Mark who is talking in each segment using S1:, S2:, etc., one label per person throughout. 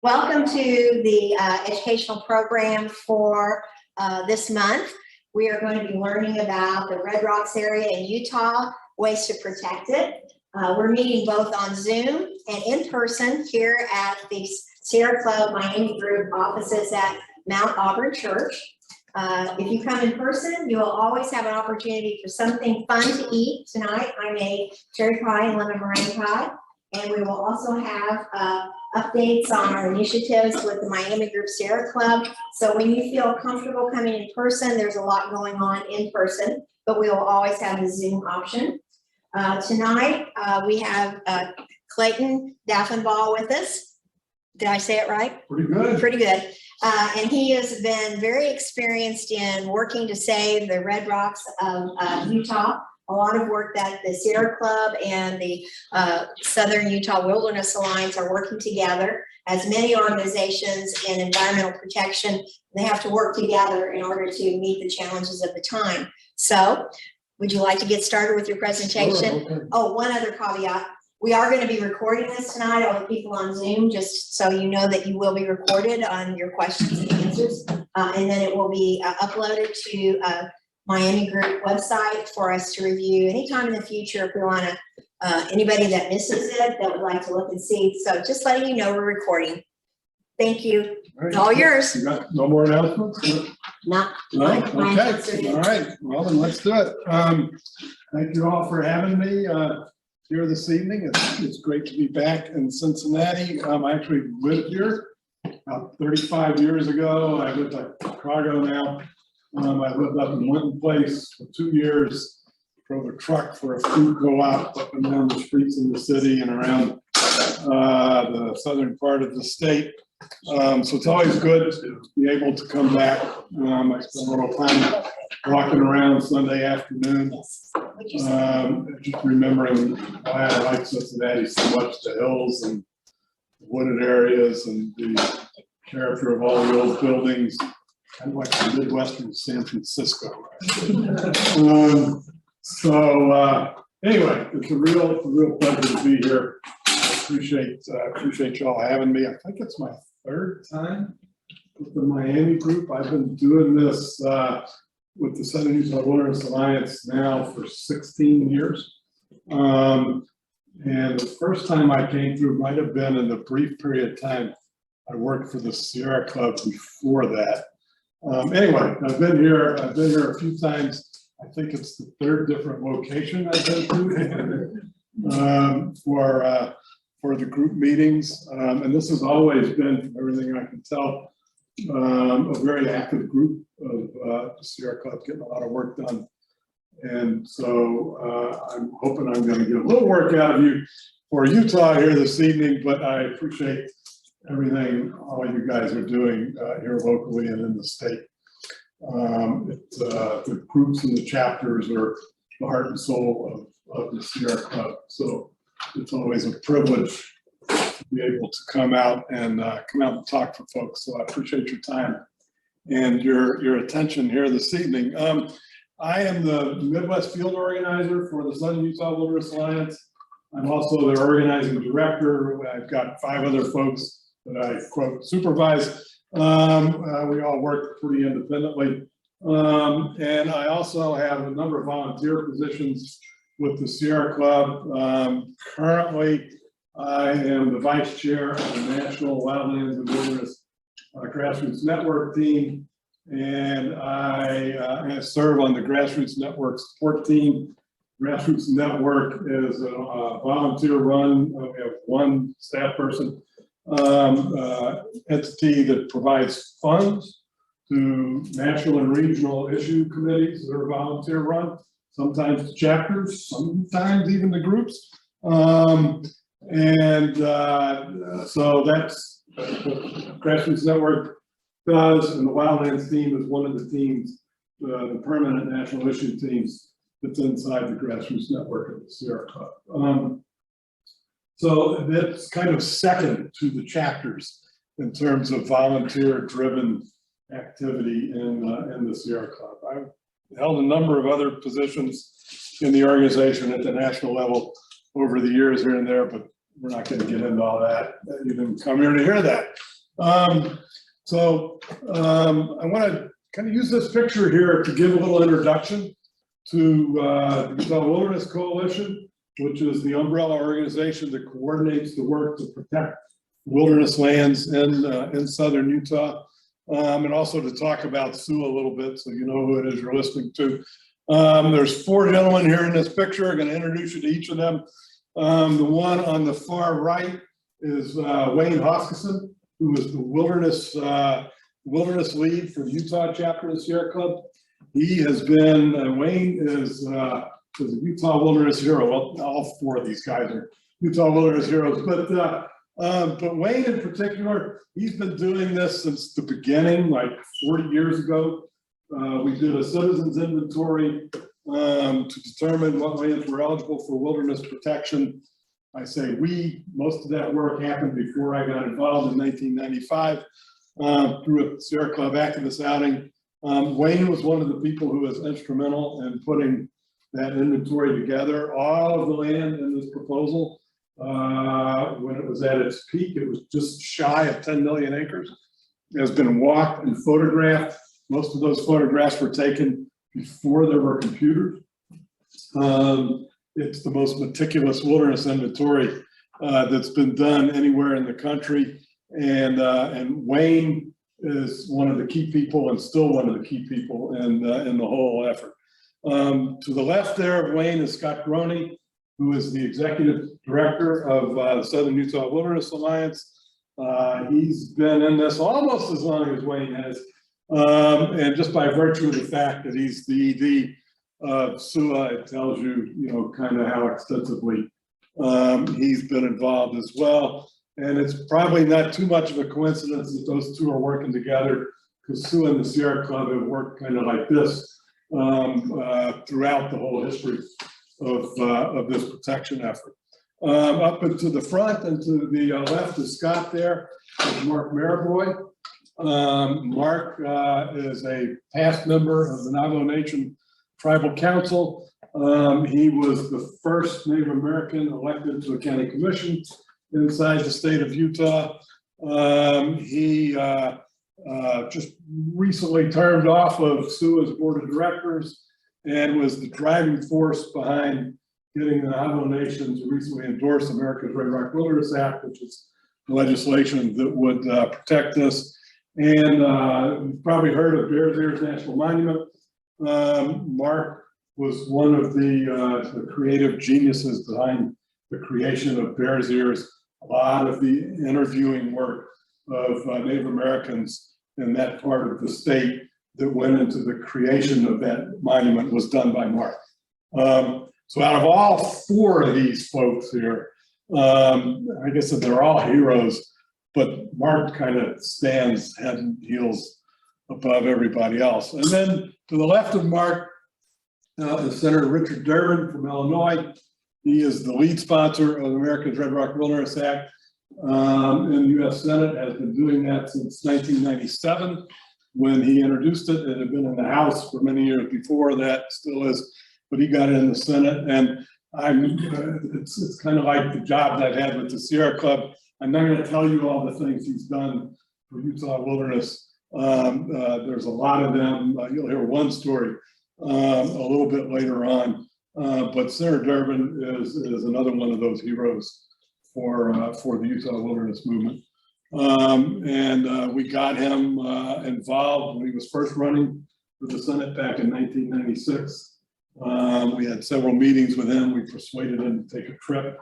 S1: Welcome to the educational program for this month. We are going to be learning about the Red Rocks area in Utah, ways to protect it. We're meeting both on Zoom and in person here at the Sierra Club Miami Group offices at Mount Auburn Church. If you come in person, you will always have an opportunity for something fun to eat. Tonight, I made cherry pie and lemon meringue pie. And we will also have updates on our initiatives with the Miami Group Sierra Club. So when you feel comfortable coming in person, there's a lot going on in person, but we will always have the Zoom option. Tonight, we have Clayton Daughenbaugh with us. Did I say it right?
S2: Pretty good.
S1: Pretty good. And he has been very experienced in working to save the Red Rocks of Utah. A lot of work that the Sierra Club and the Southern Utah Wilderness Alliance are working together. As many organizations in environmental protection, they have to work together in order to meet the challenges of the time. So, would you like to get started with your presentation?
S2: Sure, okay.
S1: Oh, one other caveat. We are going to be recording this tonight, all the people on Zoom, just so you know that you will be recorded on your questions and answers. And then it will be uploaded to Miami Group website for us to review anytime in the future if we want to, anybody that misses it that would like to look and see. So just letting you know we're recording. Thank you.
S2: Right.
S1: All yours.
S2: You got no more announcements?
S1: No.
S2: Okay. All right. Well, then let's do it. Thank you all for having me here this evening. It's great to be back in Cincinnati. I actually lived here about 35 years ago. I lived in Chicago now. I lived up in Winton Place for 2 years, drove a truck for a food co-op up and down the streets in the city and around the southern part of the state. So it's always good to be able to come back. I spent a little time walking around Sunday afternoon, just remembering why I like Cincinnati so much, the hills and the wooded areas and the character of all the old buildings. Kind of like the Midwestern San Francisco. Anyway, it's a real pleasure to be here. I appreciate y'all having me. I think it's my third time with the Miami Group. I've been doing this with the Southern Utah Wilderness Alliance now for 16 years. And the first time I came through might have been in the brief period of time I worked for the Sierra Club before that. Anyway, I've been here a few times. I think it's the third different location I've been to for the group meetings. And this has always been, from everything I can tell, a very active group of the Sierra Club, getting a lot of work done. And so I'm hoping I'm going to get a little work out of you for Utah here this evening, but I appreciate everything all you guys are doing here locally and in the state. The groups and the chapters are the heart and soul of the Sierra Club. So it's always a privilege to be able to come out and talk to folks. So I appreciate your time and your attention here this evening. I am the Midwest Field Organizer for the Southern Utah Wilderness Alliance. I'm also their organizing director. I've got 5 other folks that I quote supervise. We all work pretty independently. And I also have a number of volunteer positions with the Sierra Club. Currently, I am the vice chair of the National Wildlands and Wilderness Grassroots Network team. And I serve on the Grassroots Network support team. Grassroots Network is a volunteer run. We have 1 staff person entity that provides funds to national and regional issue committees that are volunteer run, sometimes chapters, sometimes even the groups. So that's what Grassroots Network does, and the Wildlands team is one of the teams, the permanent national issue teams that's inside the Grassroots Network of the Sierra Club. So that's kind of second to the chapters in terms of volunteer-driven activity in the Sierra Club. I've held a number of other positions in the organization at the national level over the years here and there, but we're not going to get into all that. You didn't come here to hear that. I want to kind of use this picture here to give a little introduction to the Utah Wilderness Coalition, which is the umbrella organization that coordinates the work to protect wilderness lands in southern Utah, and also to talk about SUA a little bit, so you know who it is you're listening to. There's 4 gentlemen here in this picture. I'm going to introduce you to each of them. The one on the far right is Wayne Hoskisson, who is the wilderness lead for the Utah chapter of the Sierra Club. He has been, Wayne is a Utah wilderness hero. Well, all 4 of these guys are Utah wilderness heroes, but Wayne in particular, he's been doing this since the beginning, like 40 years ago. We did a citizens inventory to determine what lands were eligible for wilderness protection. I say we, most of that work happened before I got involved in 1995 through a Sierra Club activist outing. Wayne was one of the people who was instrumental in putting that inventory together. All of the land in this proposal, when it was at its peak, it was just shy of 10 million acres. It has been walked and photographed. Most of those photographs were taken before there were computers. It's the most meticulous wilderness inventory that's been done anywhere in the country. And Wayne is one of the key people and still one of the key people in the whole effort. To the left there of Wayne is Scott Groney, who is the executive director of the Southern Utah Wilderness Alliance. He's been in this almost as long as Wayne has. And just by virtue of the fact that he's the ED of SUA, it tells you, kind of how extensively he's been involved as well. And it's probably not too much of a coincidence that those 2 are working together, because SUA and the Sierra Club have worked kind of like this throughout the whole history of this protection effort. Up and to the front and to the left is Scott there, is Mark Mariboy. Mark is a past member of the Navajo Nation Tribal Council. He was the first Native American elected to a county commission inside the state of Utah. He just recently turned off of SUA's board of directors and was the driving force behind getting the Navajo Nation to recently endorse America's Red Rock Wilderness Act, which is legislation that would protect us. And you've probably heard of Bears Ears National Monument. Mark was one of the creative geniuses behind the creation of Bears Ears. A lot of the interviewing work of Native Americans in that part of the state that went into the creation of that monument was done by Mark. So out of all 4 of these folks here, I guess that they're all heroes, but Mark kind of stands head and heels above everybody else. And then to the left of Mark is Senator Richard Durbin from Illinois. He is the lead sponsor of America's Red Rock Wilderness Act in the U.S. Senate, has been doing that since 1997 when he introduced it. It had been in the House for many years before that, still is, but he got it in the Senate. And it's kind of like the jobs I've had with the Sierra Club. I'm not going to tell you all the things he's done for Utah Wilderness. There's a lot of them. You'll hear one story a little bit later on. But Senator Durbin is another one of those heroes for the Utah Wilderness Movement. We got him involved when he was first running for the Senate back in 1996. We had several meetings with him. We persuaded him to take a trip.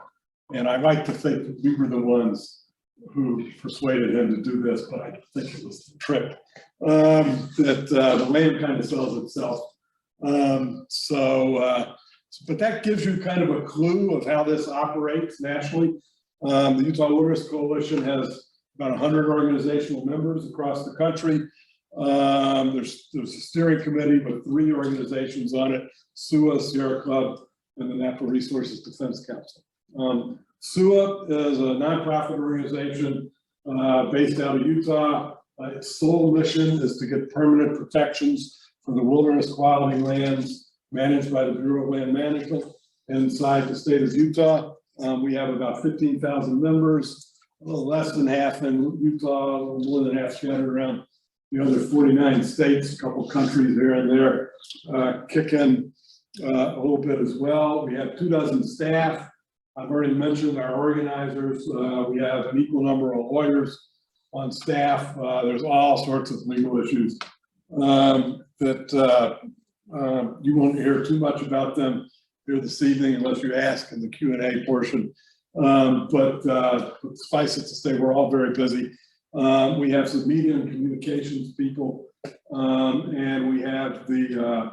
S2: And I like to think that we were the ones who persuaded him to do this, but I think it was the trip. That the land kind of sells itself. But that gives you kind of a clue of how this operates nationally. The Utah Wilderness Coalition has about 100 organizational members across the country. There's a steering committee, but 3 organizations on it: SUA, Sierra Club, and the Natural Resources Defense Council. SUA is a nonprofit organization based out of Utah. Its sole mission is to get permanent protections for the wilderness quality lands managed by the Bureau of Land Management inside the state of Utah. We have about 15,000 members, a little less than half in Utah, a little more than half scattered around the other 49 states, a couple countries here and there, kick in a little bit as well. We have 24 staff. I've already mentioned our organizers. We have an equal number of lawyers on staff. There's all sorts of legal issues that you won't hear too much about them here this evening unless you ask in the Q&A portion. But suffice it to say, we're all very busy. We have some media and communications people, and we have the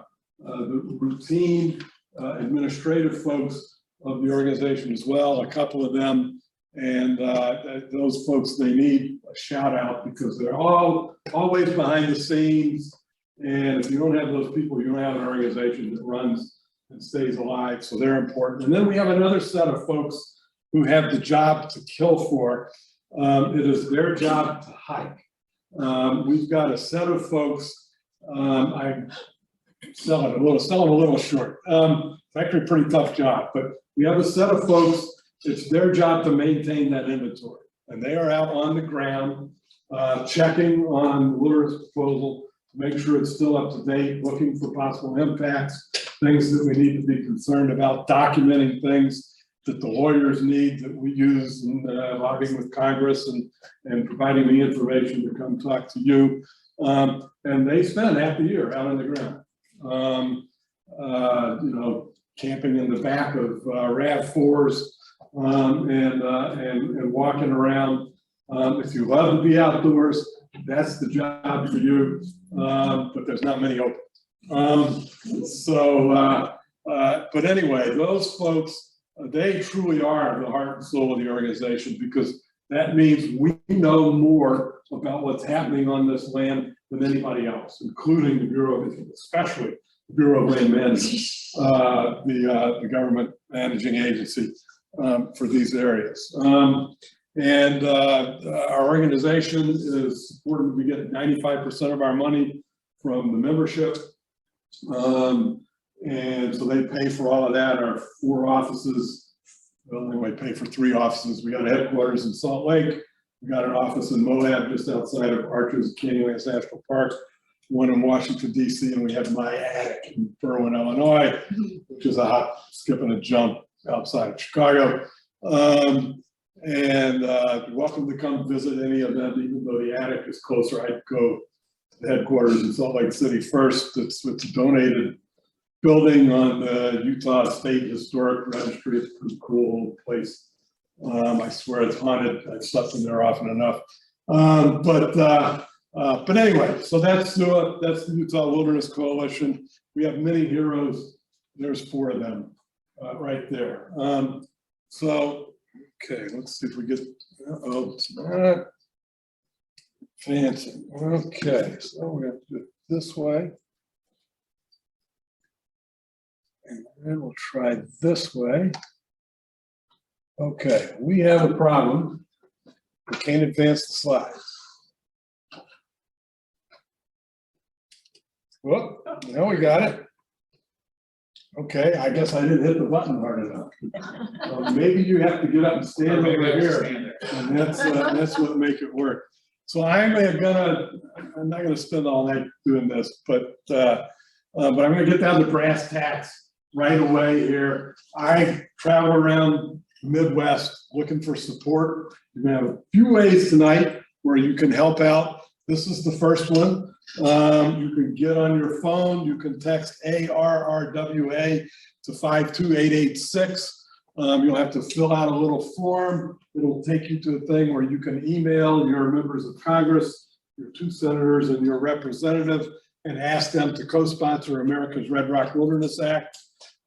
S2: routine administrative folks of the organization as well, a couple of them. And those folks, they need a shout out because they're always behind the scenes. And if you don't have those people, you don't have an organization that runs and stays alive. So they're important. And then we have another set of folks who have the job to kill for. It is their job to hike. We've got a set of folks. I'm selling a little short. It's actually a pretty tough job, but we have a set of folks. It's their job to maintain that inventory, and they are out on the ground checking on the wilderness proposal to make sure it's still up to date, looking for possible impacts, things that we need to be concerned about, documenting things that the lawyers need that we use in lobbying with Congress and providing the information to come talk to you. And they spend half the year out on the ground, you know, camping in the back of RAV4s and walking around. If you love to be outdoors, that's the job for you, but there's not many open. But anyway, those folks, they truly are the heart and soul of the organization, because that means we know more about what's happening on this land than anybody else, including the Bureau, especially the Bureau of Land Management, the government managing agency for these areas. Our organization is supported. We get 95% of our money from the membership. And so they pay for all of that. Our 4 offices, well, anyway, pay for 3 offices. We got a headquarters in Salt Lake. We got an office in Moab, just outside of Arches Canyonlands National Park, one in Washington, D.C., and we have my attic in Berwyn, Illinois, which is a hop, skip, and a jump outside of Chicago. You're welcome to come visit any of them, even though the attic is closer. I'd go to the headquarters in Salt Lake City first. It's a donated building on the Utah State Historic Registry. It's a pretty cool place. I swear it's haunted. I've slept in there often enough. But anyway, so that's the Utah Wilderness Coalition. We have many heroes. There's 4 of them right there. Okay, let's see if we get, it's not fancy. Okay, so we're going to do it this way. And then we'll try this way. Okay, we have a problem. We can't advance the slides. Whoop, now we got it. Okay, I guess I didn't hit the button hard enough. Maybe you have to get up and stand over here, and that's what make it work. So I'm not gonna spend all night doing this, but I'm gonna get down to brass tacks right away here. I travel around the Midwest looking for support. You're gonna have a few ways tonight where you can help out. This is the first one. You can get on your phone. You can text ARRWA to 52886. You'll have to fill out a little form. It'll take you to a thing where you can email your members of Congress, your 2 senators, and your representative, and ask them to co-sponsor America's Red Rock Wilderness Act.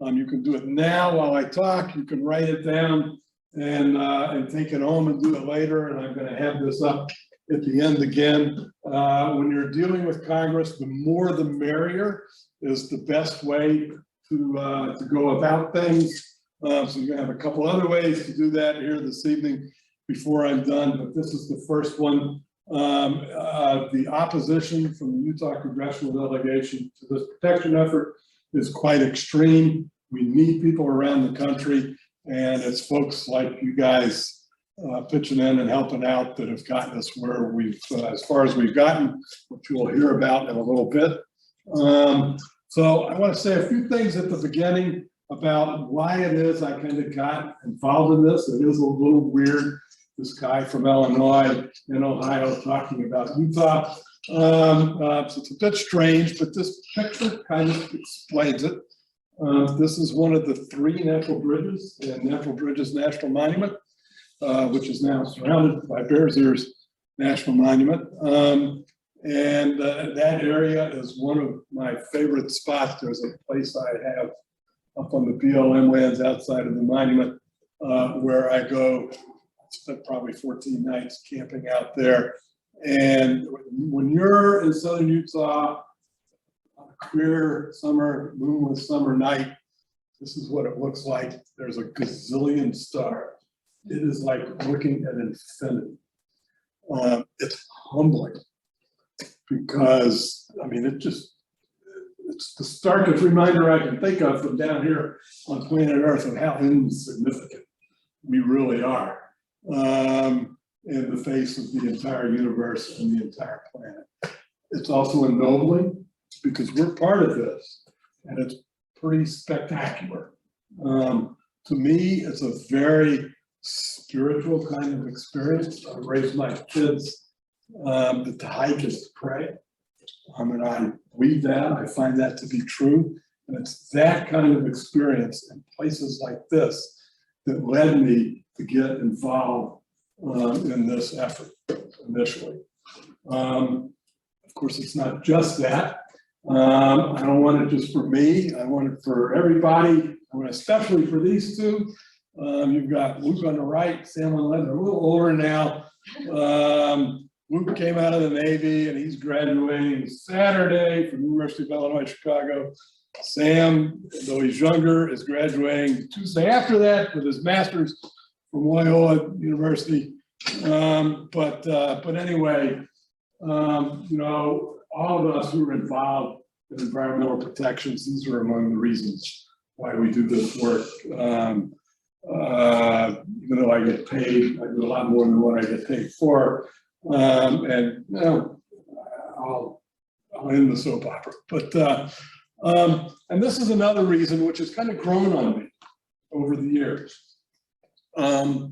S2: You can do it now while I talk. You can write it down and take it home and do it later. And I'm going to have this up at the end again. When you're dealing with Congress, the more the merrier is the best way to go about things. So you're gonna have a couple other ways to do that here this evening before I'm done, but this is the first one. The opposition from the Utah congressional delegation to this protection effort is quite extreme. We need people around the country, And it's folks like you guys pitching in and helping out that have gotten us where we've, as far as we've gotten, which you'll hear about in a little bit. So I want to say a few things at the beginning about why it is I kind of got involved in this. It is a little weird, this guy from Illinois in Ohio talking about Utah. So it's a bit strange, but this picture kind of explains it. This is one of the 3 natural bridges in Natural Bridges National Monument, which is now surrounded by Bears Ears National Monument. That area is one of my favorite spots. There's a place I have up on the BLM lands outside of the monument where I go. I spent probably 14 nights camping out there. And when you're in southern Utah, on a clear summer, moonless summer night, this is what it looks like. There's a gazillion stars. It is like looking at infinity. It's humbling because, I mean, it's the starkest reminder I can think of from down here on planet Earth of how insignificant we really are in the face of the entire universe and the entire planet. It's also ennobling because we're part of this, and it's pretty spectacular. To me, it's a very spiritual kind of experience. I raised my kids that to hike is to pray. And I believe that, I find that to be true. And it's that kind of experience in places like this that led me to get involved in this effort initially. Of course, it's not just that. I don't want it just for me. I want it for everybody. I want it especially for these 2. You've got Luke on the right, Sam on the left. They're a little older now. Luke came out of the Navy and he's graduating Saturday from the University of Illinois, Chicago. Sam, though he's younger, is graduating Tuesday after that with his master's from Loyola University. But anyway, you know, all of us who are involved in environmental protections, these are among the reasons why we do this work. Even though I get paid, I do a lot more than what I get paid for. And you know, I'll end the soap opera. But and this is another reason which has kind of grown on me over the years. I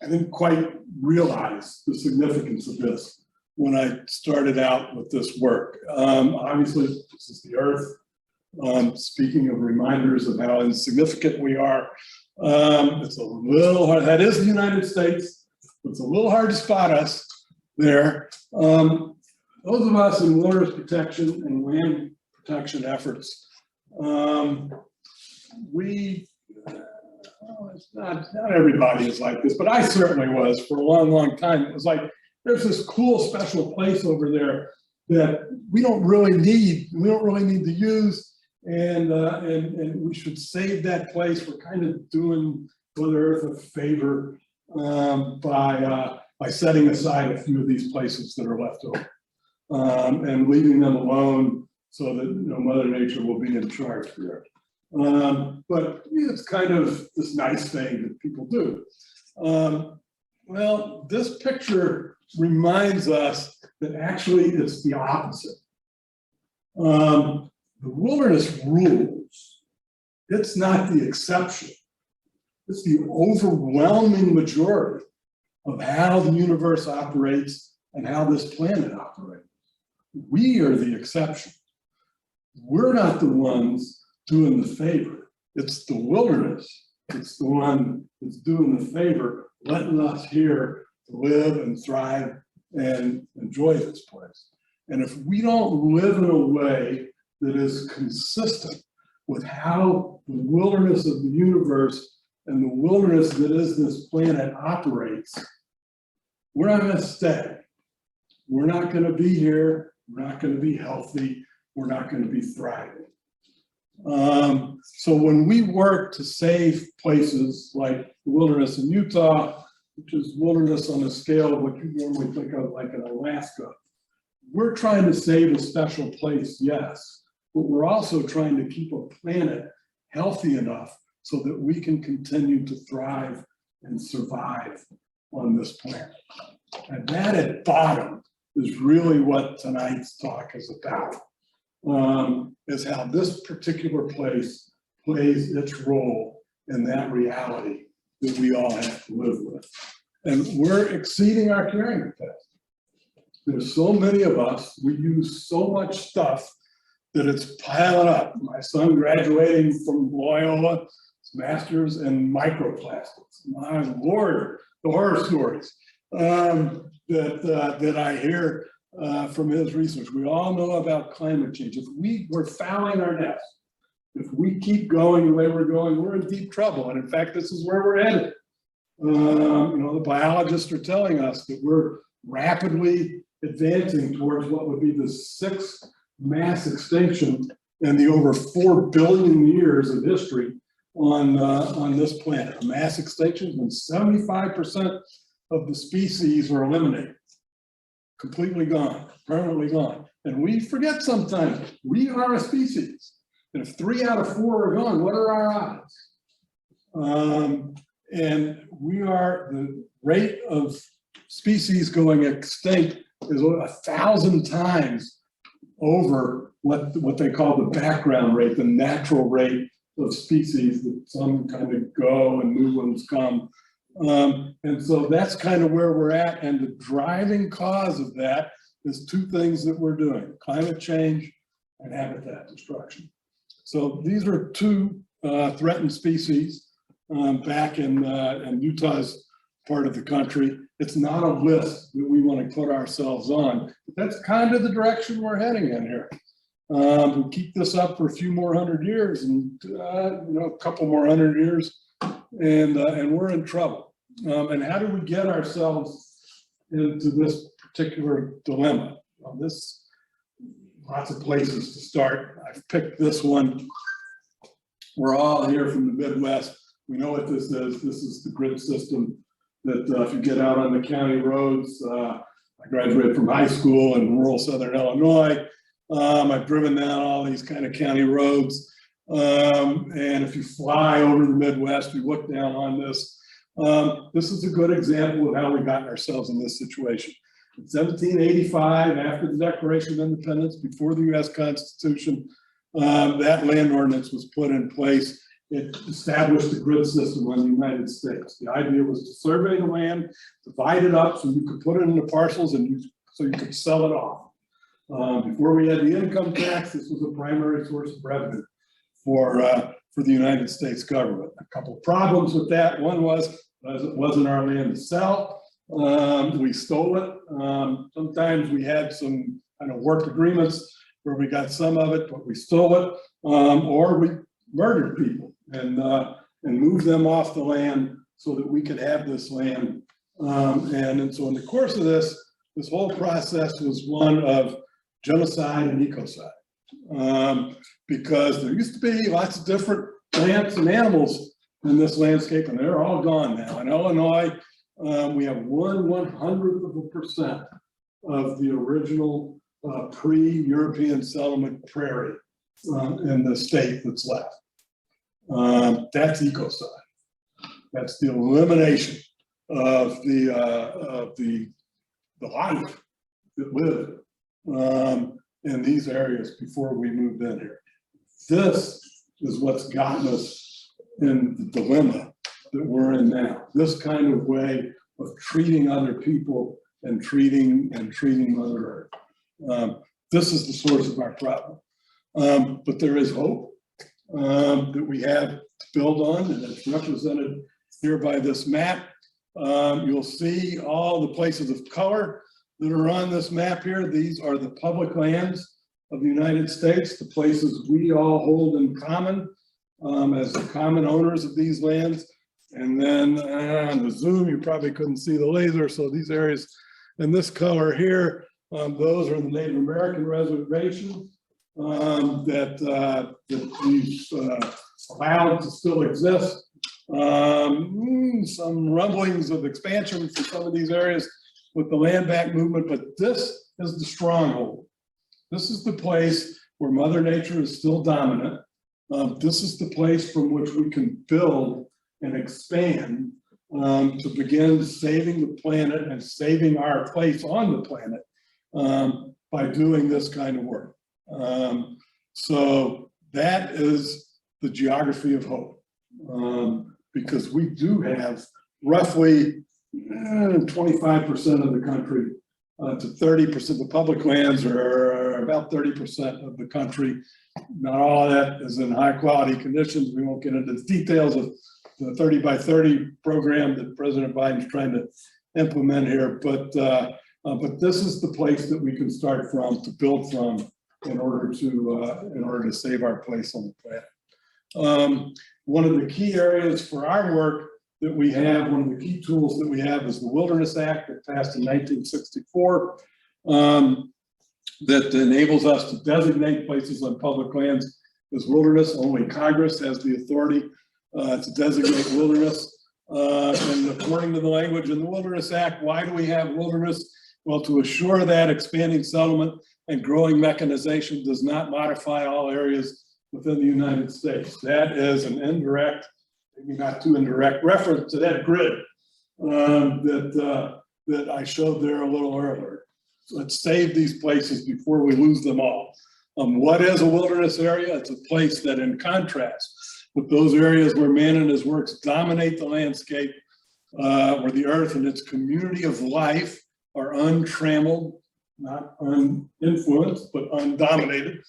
S2: didn't quite realize the significance of this when I started out with this work. Obviously, this is the Earth. Speaking of reminders of how insignificant we are, it's a little hard. That is the United States. It's a little hard to spot us there. Those of us in waters protection and land protection efforts, it's not everybody is like this, but I certainly was for a long, long time. It was like, there's this cool special place over there that we don't really need to use, and we should save that place. We're kind of doing Mother Earth a favor by setting aside a few of these places that are left over and leaving them alone so that, you know, Mother Nature will be in charge there. But it's kind of this nice thing that people do. Well, this picture reminds us that actually it's the opposite. The wilderness rules. It's not the exception. It's the overwhelming majority of how the universe operates and how this planet operates. We are the exception. We're not the ones doing the favor. It's the wilderness. It's the one that's doing the favor, letting us here live and thrive and enjoy this place. And if we don't live in a way that is consistent with how the wilderness of the universe and the wilderness that is this planet operates, we're not going to stay. We're not going to be here. We're not going to be healthy. We're not going to be thriving. So when we work to save places like the wilderness in Utah, which is wilderness on a scale of what you normally think of like in Alaska, we're trying to save a special place, yes, but we're also trying to keep a planet healthy enough so that we can continue to thrive and survive on this planet. And that at bottom is really what tonight's talk is about, is how this particular place plays its role in that reality that we all have to live with. And we're exceeding our carrying capacity. There's so many of us, we use so much stuff that it's piling up. My son graduating from Loyola, his master's in microplastics. My Lord, the horror stories that I hear from his research. We all know about climate change. If we're fouling our nest, if we keep going the way we're going, we're in deep trouble. And in fact, this is where we're headed. The biologists are telling us that we're rapidly advancing towards what would be the 6th mass extinction in the over 4 billion years of history on this planet. A mass extinction when 75% of the species are eliminated, completely gone, permanently gone. And we forget sometimes we are a species. And if 3 out of 4 are gone, what are our odds? And the rate of species going extinct is 1,000 times over what they call the background rate, the natural rate of species, that some kind of go and new ones come. And so that's kind of where we're at. And the driving cause of that is 2 things that we're doing: climate change and habitat destruction. So these are 2 threatened species back in Utah's part of the country. It's not a list that we want to put ourselves on, but that's kind of the direction we're heading in here. We keep this up for a few more 100 years, and a couple more 100 years, and we're in trouble. And how do we get ourselves into this particular dilemma? Well, lots of places to start. I've picked this one. We're all here from the Midwest. We know what this is. This is the grid system that if you get out on the county roads, I graduated from high school in rural Southern Illinois. I've driven down all these kind of county roads. And if you fly over the Midwest, you look down on this. This is a good example of how we got ourselves in this situation. In 1785, after the Declaration of Independence, before the U.S. Constitution, that land ordinance was put in place. It established the grid system on the United States. The idea was to survey the land, divide it up so you could put it into parcels and so you could sell it off. Before we had the income tax, this was a primary source of revenue for the United States government. A couple of problems with that. One was, as it wasn't our land to sell, we stole it. Sometimes we had some kind of work agreements where we got some of it, but we stole it, or we murdered people and moved them off the land so that we could have this land. And so in the course of this whole process was one of genocide and ecocide, because there used to be lots of different plants and animals in this landscape, and they're all gone now. In Illinois, we have 1/100% of the original pre-European settlement prairie in the state that's left. That's ecocide. That's the elimination of the life that lived in these areas before we moved in here. This is what's gotten us in the dilemma that we're in now. This kind of way of treating other people and treating Mother Earth. This is the source of our problem. But there is hope that we have to build on, and it's represented here by this map. You'll see all the places of color that are on this map here. These are the public lands of the United States, the places we all hold in common as the common owners of these lands. And then on the zoom, you probably couldn't see the laser, so these areas in this color here, those are the Native American reservations that we've allowed to still exist. Some rumblings of expansion for some of these areas with the land back movement, but this is the stronghold. This is the place where Mother Nature is still dominant. This is the place from which we can build and expand to begin saving the planet and saving our place on the planet by doing this kind of work. So that is the geography of hope, because we do have roughly 25% of the country to 30%. The public lands are about 30% of the country. Not all of that is in high quality conditions. We won't get into the details of the 30 by 30 program that President Biden's trying to implement here, but this is the place that we can start from, to build from, in order to save our place on the planet. One of the key areas for our work that we have, one of the key tools that we have, is the Wilderness Act that passed in 1964, that enables us to designate places on public lands as wilderness. Only Congress has the authority to designate wilderness. And according to the language in the Wilderness Act, why do we have wilderness? Well, to assure that expanding settlement and growing mechanization does not modify all areas within the United States. That is an indirect, maybe not too indirect, reference to that grid that I showed there a little earlier. So let's save these places before we lose them all. What is a wilderness area? It's a place that, in contrast with those areas where man and his works dominate the landscape, where the earth and its community of life are untrammeled, not uninfluenced, but undominated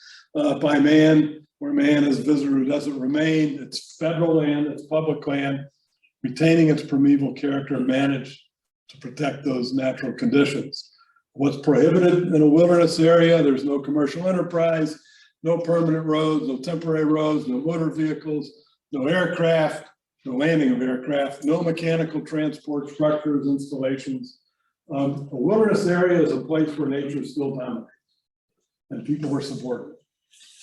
S2: by man, where man is a visitor who doesn't remain. It's federal land, it's public land, retaining its primeval character, managed to protect those natural conditions. What's prohibited in a wilderness area? There's no commercial enterprise, no permanent roads, no temporary roads, no motor vehicles, no aircraft, no landing of aircraft, no mechanical transport structures, installations. A wilderness area is a place where nature still dominates and people are subordinate.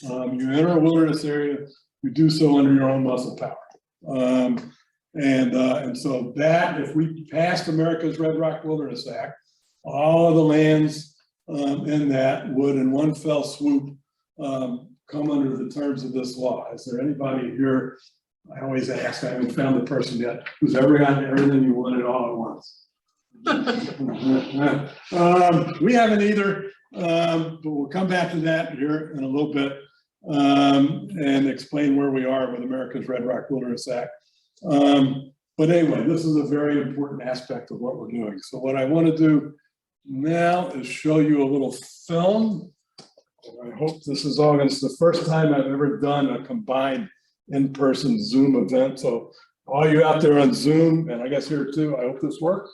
S2: You enter a wilderness area, you do so under your own muscle power. And so that, if we passed America's Red Rock Wilderness Act, all of the lands in that would, in one fell swoop, come under the terms of this law. Is there anybody here, I always ask, I haven't found the person yet, who's ever gotten everything you wanted all at once? We haven't either, but we'll come back to that here in a little bit and explain where we are with America's Red Rock Wilderness Act. But anyway, this is a very important aspect of what we're doing. So what I want to do now is show you a little film. I hope this is all. It's the first time I've ever done a combined in-person Zoom event. So all you out there on Zoom, and I guess here too, I hope this works.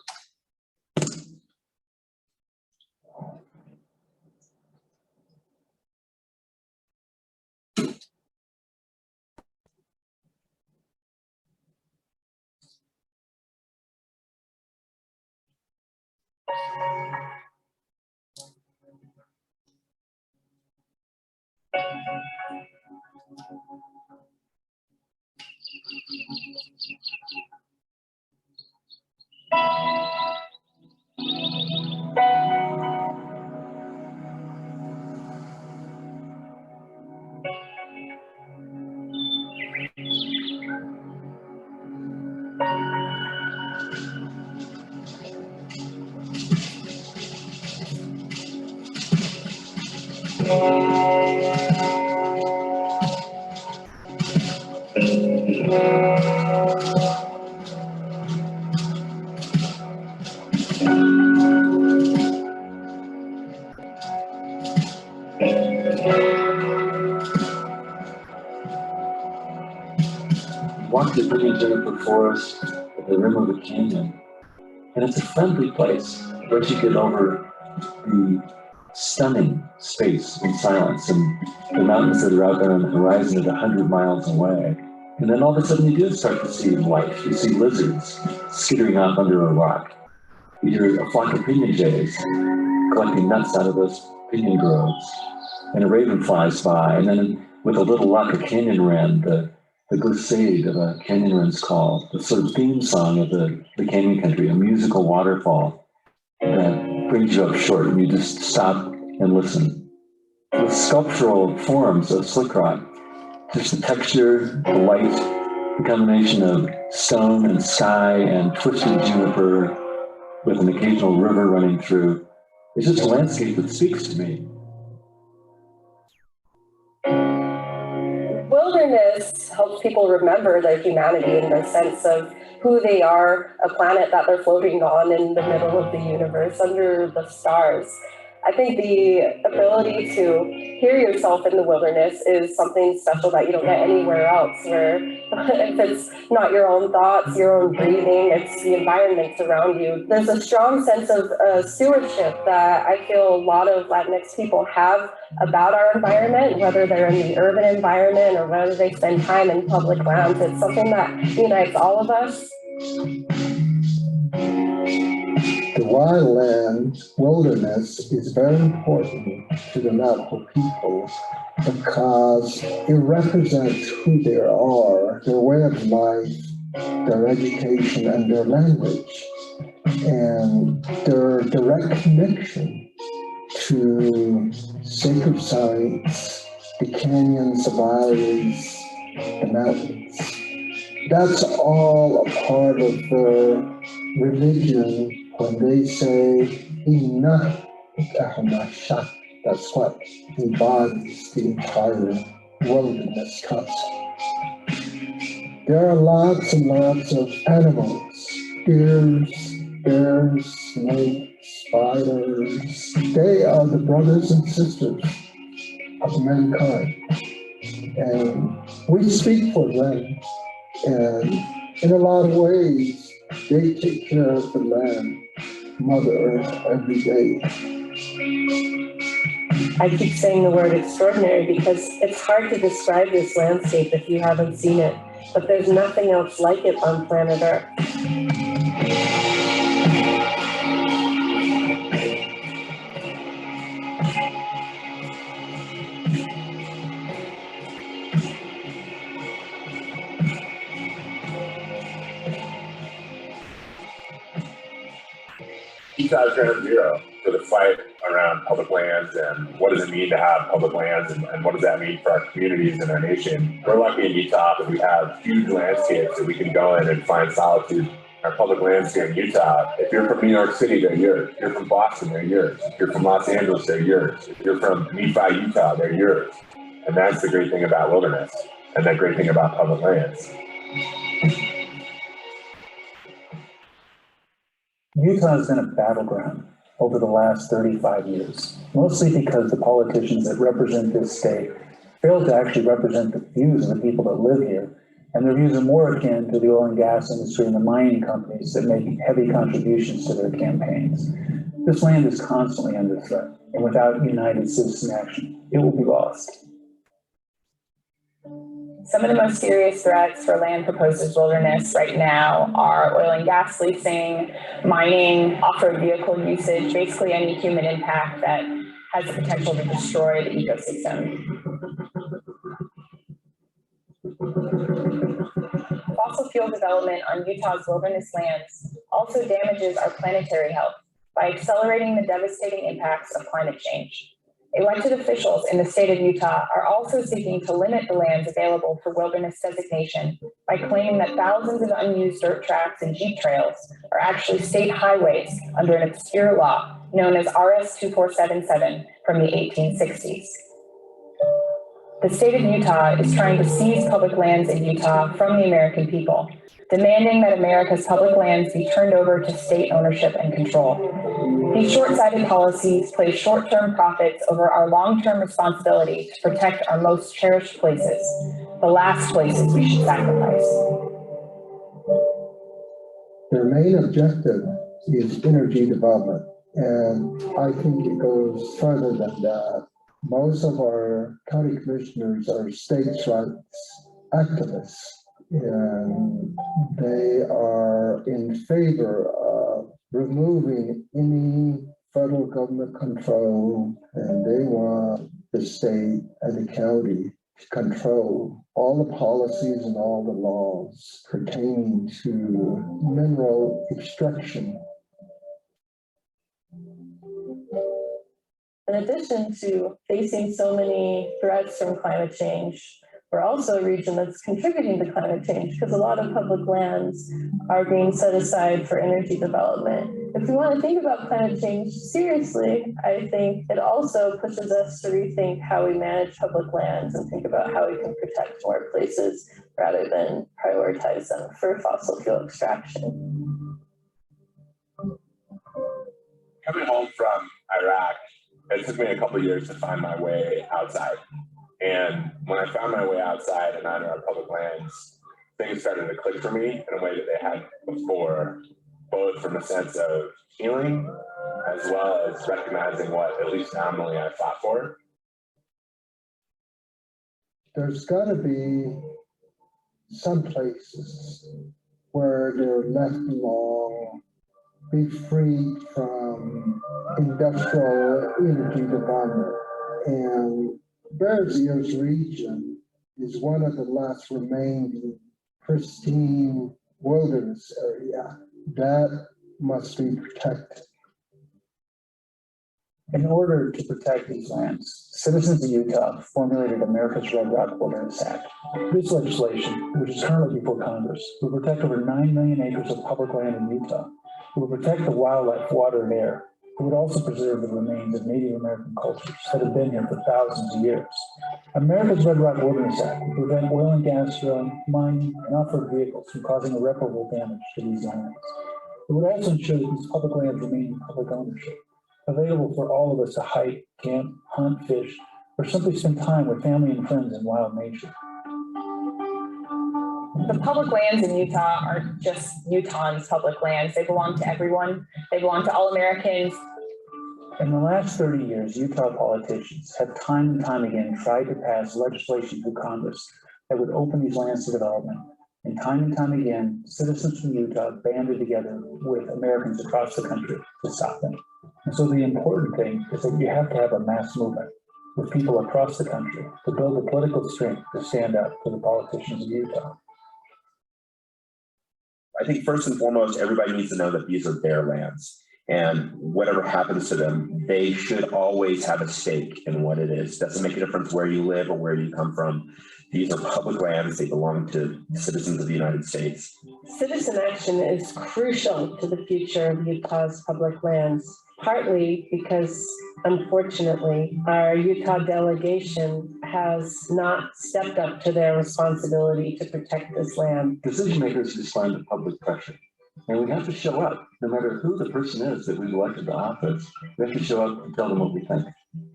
S3: Walk the pretty Juniper Forest at the rim of the canyon, and it's a friendly place where you get over the stunning space and silence and the mountains that are out there on the horizon at 100 miles away. And then all of a sudden you do start to see life. You see lizards skittering off under a rock. You hear a flock of pinyon jays collecting nuts out of those pinyon groves. And a raven flies by, and then with a little luck, a canyon wren, the glissade of a canyon wren's call, the sort of theme song of the canyon country, a musical waterfall that brings you up short, and you just stop and listen. With sculptural forms of slick rock Just the texture, the light, the combination of stone and sky and twisted juniper with an occasional river running through. It's just a landscape that speaks to me.
S4: Wilderness helps people remember their humanity and their sense of who they are, a planet that they're floating on in the middle of the universe under the stars. I think the ability to hear yourself in the wilderness is something special that you don't get anywhere else, where if it's not your own thoughts, your own breathing, it's the environment around you. There's a strong sense of stewardship that I feel a lot of Latinx people have about our environment, whether they're in the urban environment or whether they spend time in public lands. It's something that unites all of us.
S5: The wilderness is very important to the Navajo people because it represents who they are, their way of life, their education, and their language, and their direct connection to sacred sites, the canyons, the valleys, the mountains. That's all a part of their religion. When they say enough, that's what embodies the entire wilderness concept. There are lots and lots of animals, deers, bears, snakes, spiders. They are the brothers and sisters of mankind. And we speak for them. And in a lot of ways, they take care of the land, Mother Earth, every day.
S4: I keep saying the word extraordinary because it's hard to describe this landscape if you haven't seen it, but there's nothing else like it on planet Earth.
S6: Utah's ground zero for the fight around public lands and what does it mean to have public lands and what does that mean for our communities and our nation. We're lucky in Utah that we have huge landscapes that we can go in and find solitude. Our public lands here in Utah, if you're from New York City, they're yours. If you're from Boston, they're yours. If you're from Los Angeles, they're yours. If you're from Nephi, Utah, they're yours. And that's the great thing about wilderness and the great thing about public lands.
S7: Utah has been a battleground over the last 35 years, mostly because the politicians that represent this state fail to actually represent the views of the people that live here. And their views are more akin to the oil and gas industry and the mining companies that make heavy contributions to their campaigns. This land is constantly under threat, and without united citizen action, it will be lost.
S8: Some of the most serious threats for land proposed as wilderness right now are oil and gas leasing, mining, off-road vehicle usage, basically any human impact that has the potential to destroy the ecosystem. Fossil fuel development on Utah's wilderness lands also damages our planetary health by accelerating the devastating impacts of climate change. Elected officials in the state of Utah are also seeking to limit the lands available for wilderness designation by claiming that thousands of unused dirt tracks and jeep trails are actually state highways under an obscure law known as RS 2477 from the 1860s. The state of Utah is trying to seize public lands in Utah from the American people, demanding that America's public lands be turned over to state ownership and control. These short-sighted policies place short-term profits over our long-term responsibility to protect our most cherished places, the last places we should sacrifice.
S5: Their main objective is energy development, and I think it goes further than that. Most of our county commissioners are states' rights activists, and they are in favor of removing any federal government control, and they want the state and the county to control all the policies and all the laws pertaining to mineral extraction.
S4: In addition to facing so many threats from climate change, we're also a region that's contributing to climate change because a lot of public lands are being set aside for energy development. If we want to think about climate change seriously, I think it also pushes us to rethink how we manage public lands and think about how we can protect more places rather than prioritize them for fossil fuel extraction.
S6: Coming home from Iraq, it took me a couple of years to find my way outside. And when I found my way outside and onto our public lands, things started to click for me in a way that they hadn't before, both from a sense of healing as well as recognizing what, at least nominally, I fought for.
S5: There's got to be some places where they're left alone, be freed from industrial energy development. And Brazil's region is one of the last remaining pristine wilderness area that must be protected.
S7: In order to protect these lands, citizens of Utah formulated America's Red Rock Wilderness Act. This legislation, which is currently before Congress, will protect over 9 million acres of public land in Utah. It will protect the wildlife, water, and air. It would also preserve the remains of Native American cultures that have been here for thousands of years. America's Red Rock Wilderness Act will prevent oil and gas drilling, mining, and off-road vehicles from causing irreparable damage to these lands. It would also ensure that these public lands remain in public ownership, available for all of us to hike, camp, hunt, fish, or simply spend time with family and friends in wild nature.
S8: The public lands in Utah aren't just Utahns' public lands. They belong to everyone. They belong to all Americans.
S7: In the last 30 years, Utah politicians have time and time again tried to pass legislation through Congress that would open these lands to development. And time again, citizens from Utah banded together with Americans across the country to stop them. And so the important thing is that you have to have a mass movement with people across the country to build the political strength to stand up to the politicians of Utah.
S9: I think first and foremost, everybody needs to know that these are their lands, and whatever happens to them, they should always have a stake in what it is. Doesn't make a difference where you live or where you come from. These are public lands. They belong to citizens of the United States.
S4: Citizen action is crucial to the future of Utah's public lands, partly because, unfortunately, our Utah delegation has not stepped up to their responsibility to protect this land.
S3: Decision makers respond to public pressure. And we have to show up, no matter who the person is that we've elected to office. We have to show up and tell them what we think.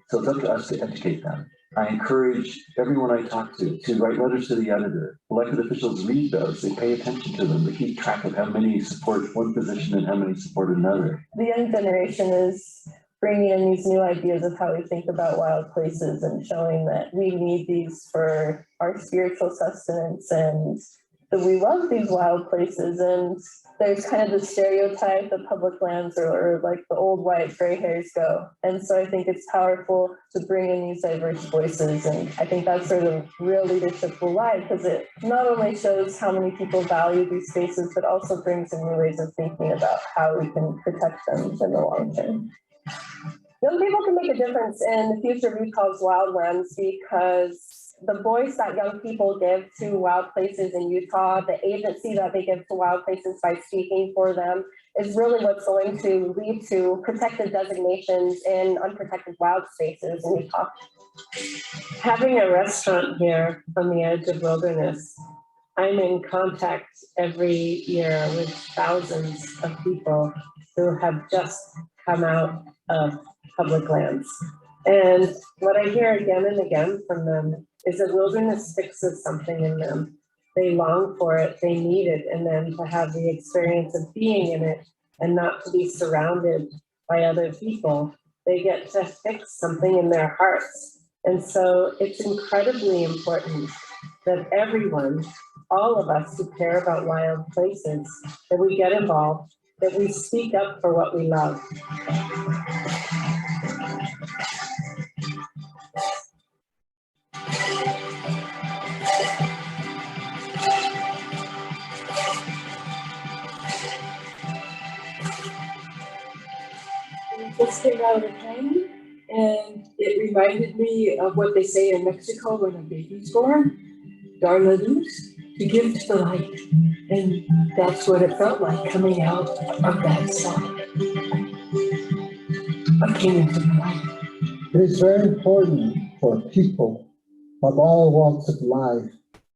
S3: So it's up to us to educate them. I encourage everyone I talk to write letters to the editor. Elected officials read those, they pay attention to them, they keep track of how many support one position and how many support another.
S4: The young generation is bringing in these new ideas of how we think about wild places and showing that we need these for our spiritual sustenance and that we love these wild places. And there's kind of the stereotype that public lands are like the old white gray hairs go. And so I think it's powerful to bring in these diverse voices. And I think that's where the real leadership will lie, because it not only shows how many people value these spaces, but also brings in new ways of thinking about how we can protect them in the long term. Young people can make a difference in the future of Utah's wildlands because the voice that young people give to wild places in Utah, the agency that they give to wild places by speaking for them, is really what's going to lead to protected designations in unprotected wild spaces in Utah. Having a restaurant here on the edge of wilderness, I'm in contact every year with thousands of people who have just come out of public lands. And what I hear again and again from them is that wilderness fixes something in them. They long for it, they need it, and then to have the experience of being in it and not to be surrounded by other people, they get to fix something in their hearts. And so it's incredibly important that everyone, all of us who care about wild places, that we get involved, that we speak up for what we love.
S10: Just came out of the plane, and it reminded me of what they say in Mexico when a baby's born. darlings to give to the light. And that's what it felt like coming out of that cell. I came into the light.
S5: It is very important for people of all walks of life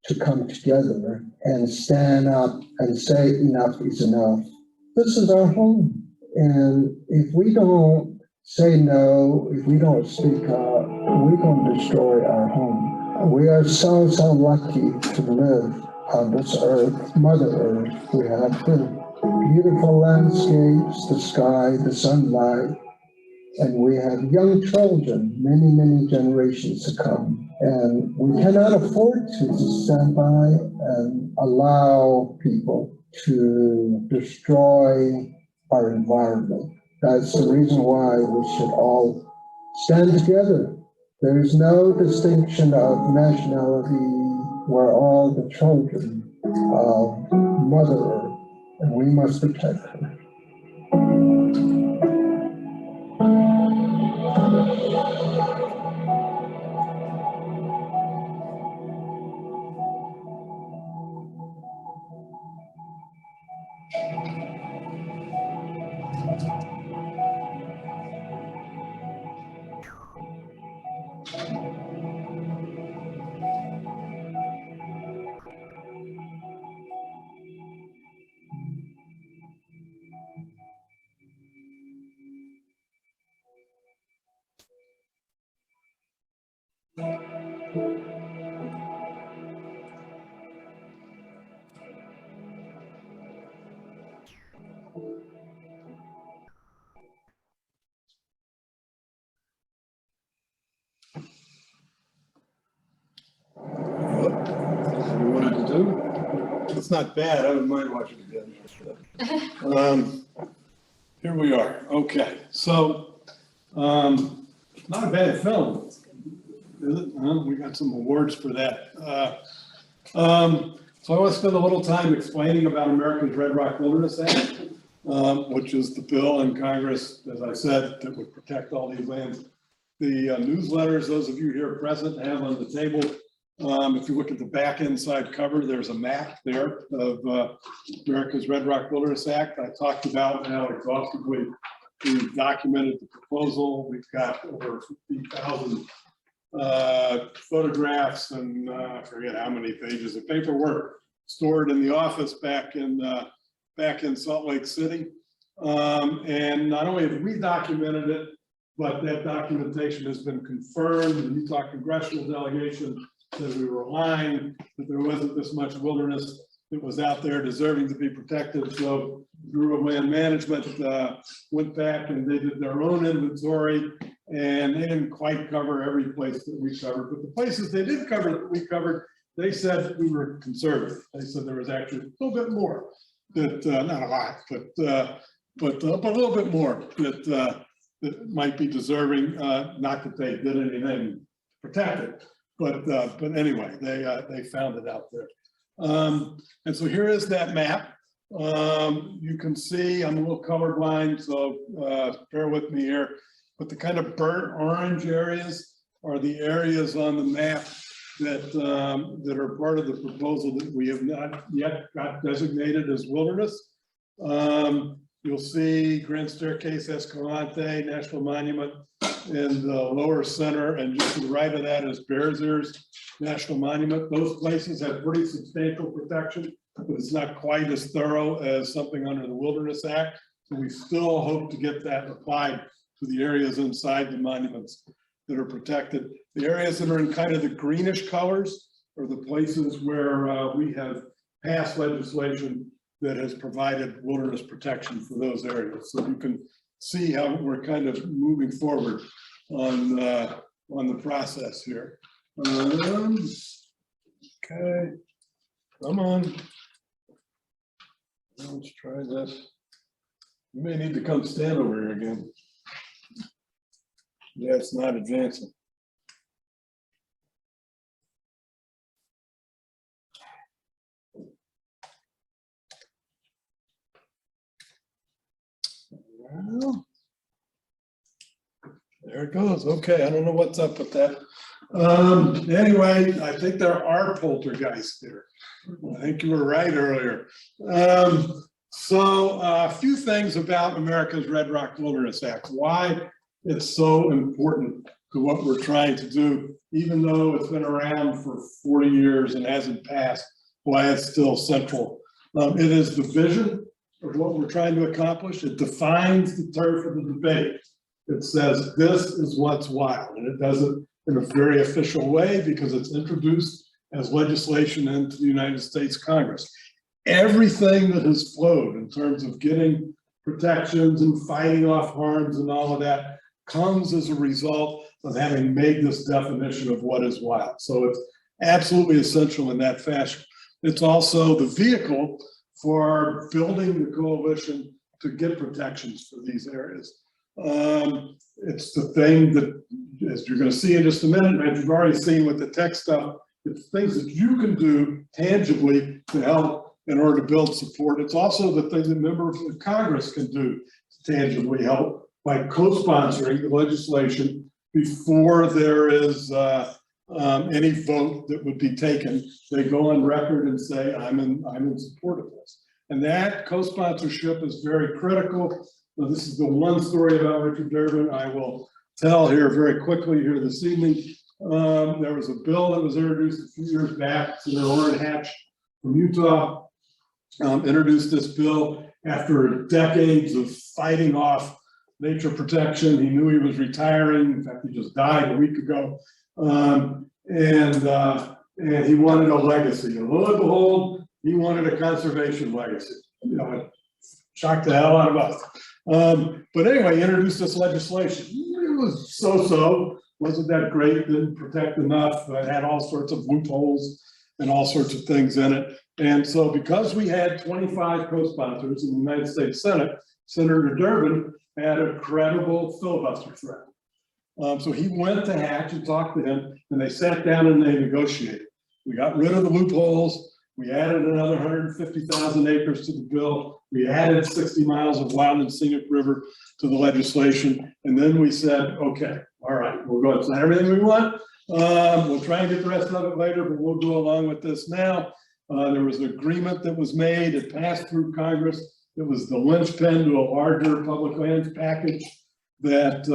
S5: to come together and stand up and say enough is enough. This is our home. And if we don't say no, if we don't speak up, we're going to destroy our home. We are so lucky to live on this earth, Mother Earth. We have the beautiful landscapes, the sky, the sunlight, and we have young children, many generations to come. And we cannot afford to stand by and allow people to destroy our environment. That's the reason why we should all stand together. There is no distinction of nationality. We're all the children of Mother Earth, and we must protect her.
S2: It's not bad. I wouldn't mind watching it again. Here we are. Okay, so not a bad film, is it? We got some awards for that. So I want to spend a little time explaining about America's Red Rock Wilderness Act, which is the bill in Congress, as I said, that would protect all these lands. The newsletters, those of you here present, have on the table. If you look at the back inside cover, there's a map there of America's Red Rock Wilderness Act. I talked about how exhaustively we documented the proposal. We've got over 50,000 photographs and I forget how many pages of paperwork stored in the office back in Salt Lake City. And not only have we documented it, but that documentation has been confirmed. The Utah congressional delegation said we were lying, that there wasn't this much wilderness that was out there deserving to be protected. So the Bureau of Land Management went back and they did their own inventory, and they didn't quite cover every place that we covered. But the places they did cover that we covered, they said we were conservative. They said there was actually a little bit more that, not a lot, but a little bit more that might be deserving, not that they did anything to protect it. But anyway, they found it out there. And so here is that map. You can see, I'm a little colorblind, so bear with me here. But the kind of burnt orange areas are the areas on the map that are part of the proposal that we have not yet got designated as wilderness. You'll see Grand Staircase, Escalante, National Monument in the lower center, and just to the right of that is Bears Ears National Monument. Those places have pretty substantial protection, but it's not quite as thorough as something under the Wilderness Act. So we still hope to get that applied to the areas inside the monuments that are protected. The areas that are in kind of the greenish colors are the places where we have passed legislation that has provided wilderness protection for those areas. So you can see how we're kind of moving forward on the process here. Okay, come on. Let's try this. You may need to come stand over here again. Yeah, it's not advancing. Well, There it goes. Okay, I don't know what's up with that. Anyway, I think there are poltergeists here. I think you were right earlier. So a few things about America's Red Rock Wilderness Act, why it's so important to what we're trying to do, even though it's been around for 40 years and hasn't passed, why it's still central. It is the vision of what we're trying to accomplish. It defines the turf of the debate. It says this is what's wild, and it does it in a very official way because it's introduced as legislation into the United States Congress. Everything that has flowed in terms of getting protections and fighting off harms and all of that comes as a result of having made this definition of what is wild. So it's absolutely essential in that fashion. It's also the vehicle for building the coalition to get protections for these areas. It's the thing that, as you're going to see in just a minute, and you've already seen with the tech stuff, it's things that you can do tangibly to help in order to build support. It's also the thing that members of Congress can do to tangibly help by co-sponsoring the legislation before there is any vote that would be taken. They go on record and say, I'm in support of this. And that co-sponsorship is very critical. Now, this is the one story about Richard Durbin I will tell here very quickly here this evening. There was a bill that was introduced a few years back. Senator Orrin Hatch from Utah introduced this bill after decades of fighting off nature protection. He knew he was retiring. In fact, he just died a week ago. And he wanted a legacy. And lo and behold, he wanted a conservation legacy. You know, it shocked the hell out of us. But anyway, he introduced this legislation. It was so-so, wasn't that great, didn't protect enough, had all sorts of loopholes and all sorts of things in it. And so because we had 25 co-sponsors in the United States Senate, Senator Durbin had a credible filibuster threat. So he went to Hatch and talked to him, and they sat down and they negotiated. We got rid of the loopholes. We added another 150,000 acres to the bill. We added 60 miles of wild and scenic river to the legislation. And then we said, okay, all right, we'll go. It's not everything we want. We'll try and get the rest of it later, but we'll go along with this now. There was an agreement that was made. It passed through Congress. It was the linchpin to a larger public lands package that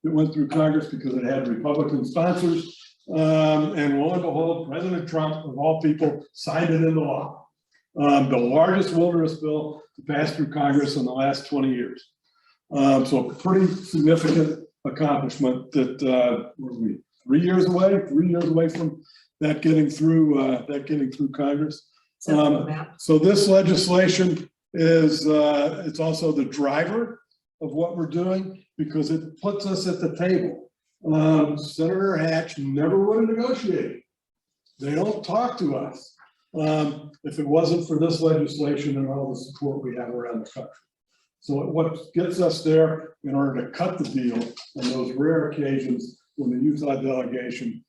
S2: went through Congress because it had Republican sponsors. And lo and behold, President Trump, of all people, signed it into law. The largest wilderness bill to pass through Congress in the last 20 years. So a pretty significant accomplishment that what are we, 3 years away? 3 years away from that getting through Congress. So this legislation is it's also the driver of what we're doing because it puts us at the table. Senator Hatch never would have negotiated. They don't talk to us if it wasn't for this legislation and all the support we have around the country. So what gets us there in order to cut the deal on those rare occasions when the Utah delegation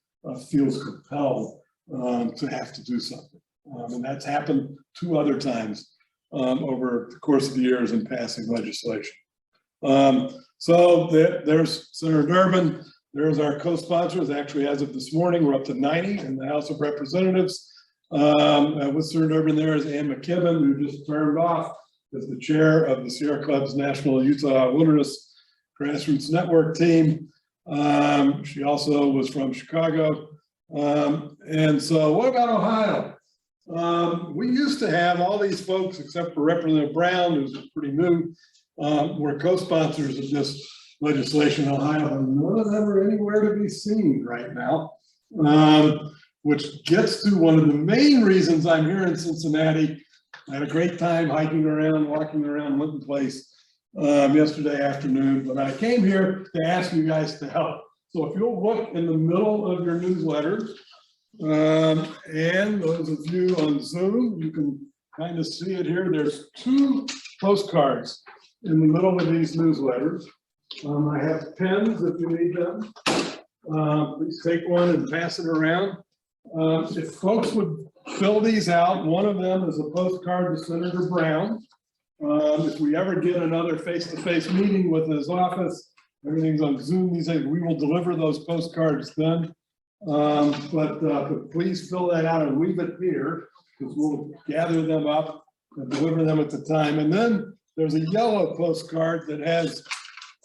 S2: feels compelled to have to do something. And that's happened 2 other times over the course of the years in passing legislation. So there's Senator Durbin. There's our co-sponsors. Actually, as of this morning, we're up to 90 in the House of Representatives. With Senator Durbin there is Ann McKibben, who just turned off as the chair of the Sierra Club's National Utah Wilderness Grassroots Network team. She also was from Chicago. And so what about Ohio? We used to have all these folks, except for Representative Brown, who's pretty new, were co-sponsors of this legislation in Ohio, and none of them are anywhere to be seen right now, which gets to one of the main reasons I'm here in Cincinnati. I had a great time hiking around, walking around Linton Place yesterday afternoon, but I came here to ask you guys to help. So if you'll look in the middle of your newsletters, and those of you on Zoom, you can kind of see it here. There's 2 postcards in the middle of these newsletters. I have pens if you need them. Please take one and pass it around. If folks would fill these out, one of them is a postcard to Senator Brown. If we ever get another face-to-face meeting with his office, Everything's on Zoom these days. We will deliver those postcards then. But please fill that out and leave it here, because we'll gather them up and deliver them at the time. And then there's a yellow postcard that has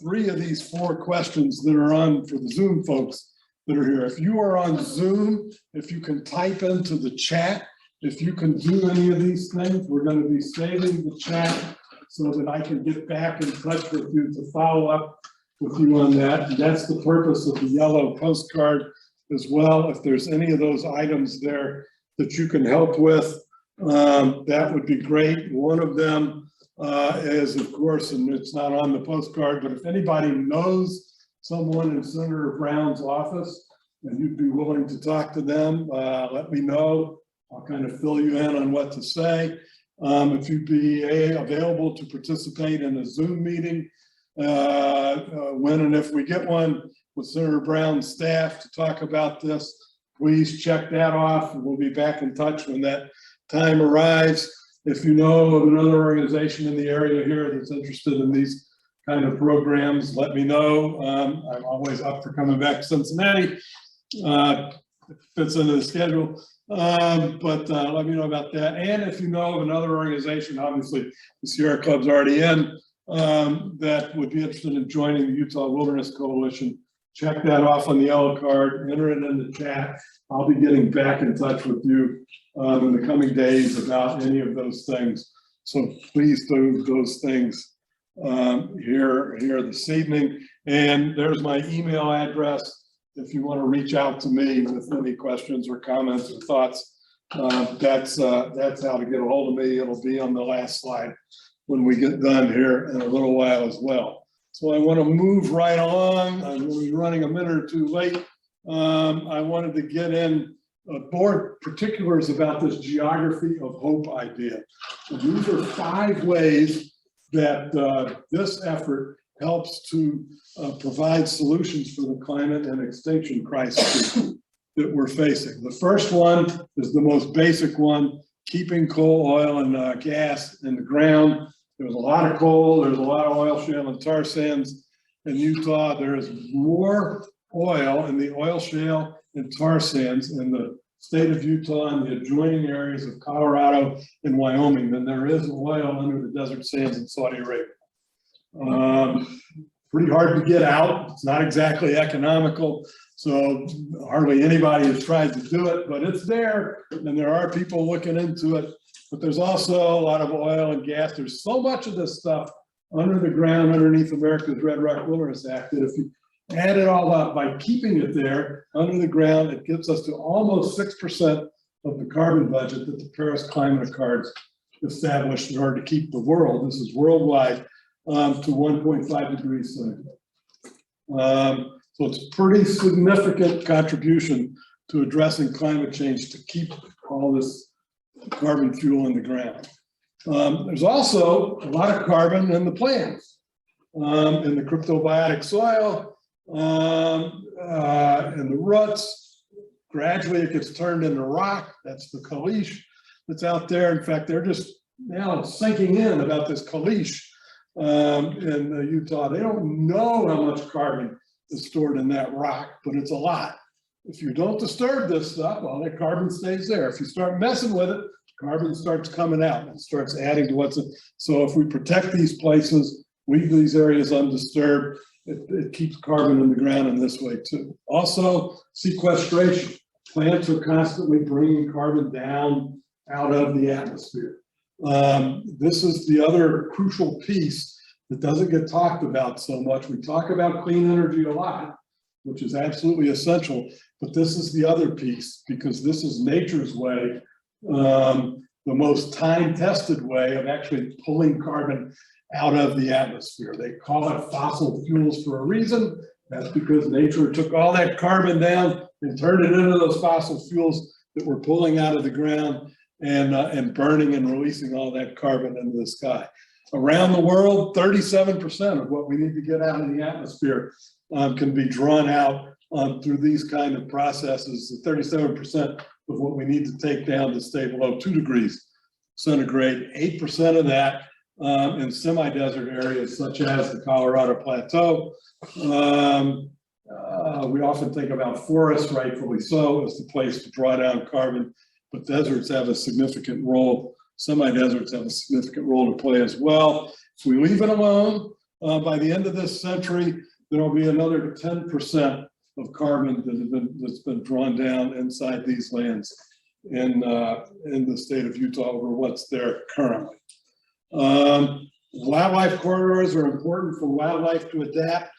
S2: 3 of these 4 questions that are on for the Zoom folks that are here. If you are on Zoom, if you can type into the chat, if you can do any of these things, we're going to be saving the chat so that I can get back in touch with you to follow up with you on that. And that's the purpose of the yellow postcard as well. If there's any of those items there that you can help with, that would be great. One of them is, of course, and it's not on the postcard, but if anybody knows someone in Senator Brown's office and you'd be willing to talk to them, let me know. I'll kind of fill you in on what to say. If you'd be available to participate in a Zoom meeting, when and if we get one with Senator Brown's staff to talk about this, please check that off, and we'll be back in touch when that time arrives. If you know of another organization in the area here that's interested in these kind of programs, let me know. I'm always up for coming back to Cincinnati. Fits into the schedule. But let me know about that. And if you know of another organization, obviously the Sierra Club's already in, that would be interested in joining the Utah Wilderness Coalition, check that off on the yellow card, enter it in the chat. I'll be getting back in touch with you in the coming days about any of those things. So please do those things here this evening. And there's my email address if you want to reach out to me with any questions or comments or thoughts. That's how to get a hold of me. It'll be on the last slide when we get done here in a little while as well. So I want to move right along. I'm going to be running a minute or 2 late. I wanted to get in more particulars about this geography of hope idea. And these are 5 ways that this effort helps to provide solutions for the climate and extinction crisis that we're facing. The first one is the most basic one, keeping coal, oil, and gas in the ground. There's a lot of coal, there's a lot of oil shale and tar sands in Utah. There is more oil in the oil shale and tar sands in the state of Utah and the adjoining areas of Colorado and Wyoming than there is oil under the desert sands in Saudi Arabia. Pretty hard to get out. It's not exactly economical, so hardly anybody has tried to do it, but it's there, and there are people looking into it. But there's also a lot of oil and gas. There's so much of this stuff under the ground underneath America's Red Rock Wilderness Act that if you add it all up, by keeping it there under the ground, it gets us to almost 6% of the carbon budget that the Paris Climate Accords established in order to keep the world, this is worldwide, to 1.5 degrees centigrade. So it's a pretty significant contribution to addressing climate change to keep all this carbon fuel in the ground. There's also a lot of carbon in the plants, in the cryptobiotic soil, in the roots. Gradually it gets turned into rock. That's the caliche that's out there. In fact, they're just now sinking in about this caliche in Utah. They don't know how much carbon is stored in that rock, but it's a lot. If you don't disturb this stuff, well, that carbon stays there. If you start messing with it, carbon starts coming out and starts adding to what's in. So if we protect these places, leave these areas undisturbed, it keeps carbon in the ground in this way too. Also, sequestration. Plants are constantly bringing carbon down out of the atmosphere. This is the other crucial piece that doesn't get talked about so much. We talk about clean energy a lot, which is absolutely essential, but this is the other piece, because this is nature's way, the most time-tested way of actually pulling carbon out of the atmosphere. They call it fossil fuels for a reason. That's because nature took all that carbon down and turned it into those fossil fuels that we're pulling out of the ground and burning and releasing all that carbon into the sky. Around the world, 37% of what we need to get out of the atmosphere can be drawn out through these kind of processes. 37% of what we need to take down to stay below 2 degrees centigrade. 8% of that in semi-desert areas such as the Colorado Plateau. We often think about forests, rightfully so, as the place to draw down carbon, but deserts have a significant role. Semi-deserts have a significant role to play as well. If we leave it alone, by the end of this century, there will be another 10% of carbon that's been drawn down inside these lands in the state of Utah over what's there currently. Wildlife corridors are important for wildlife to adapt.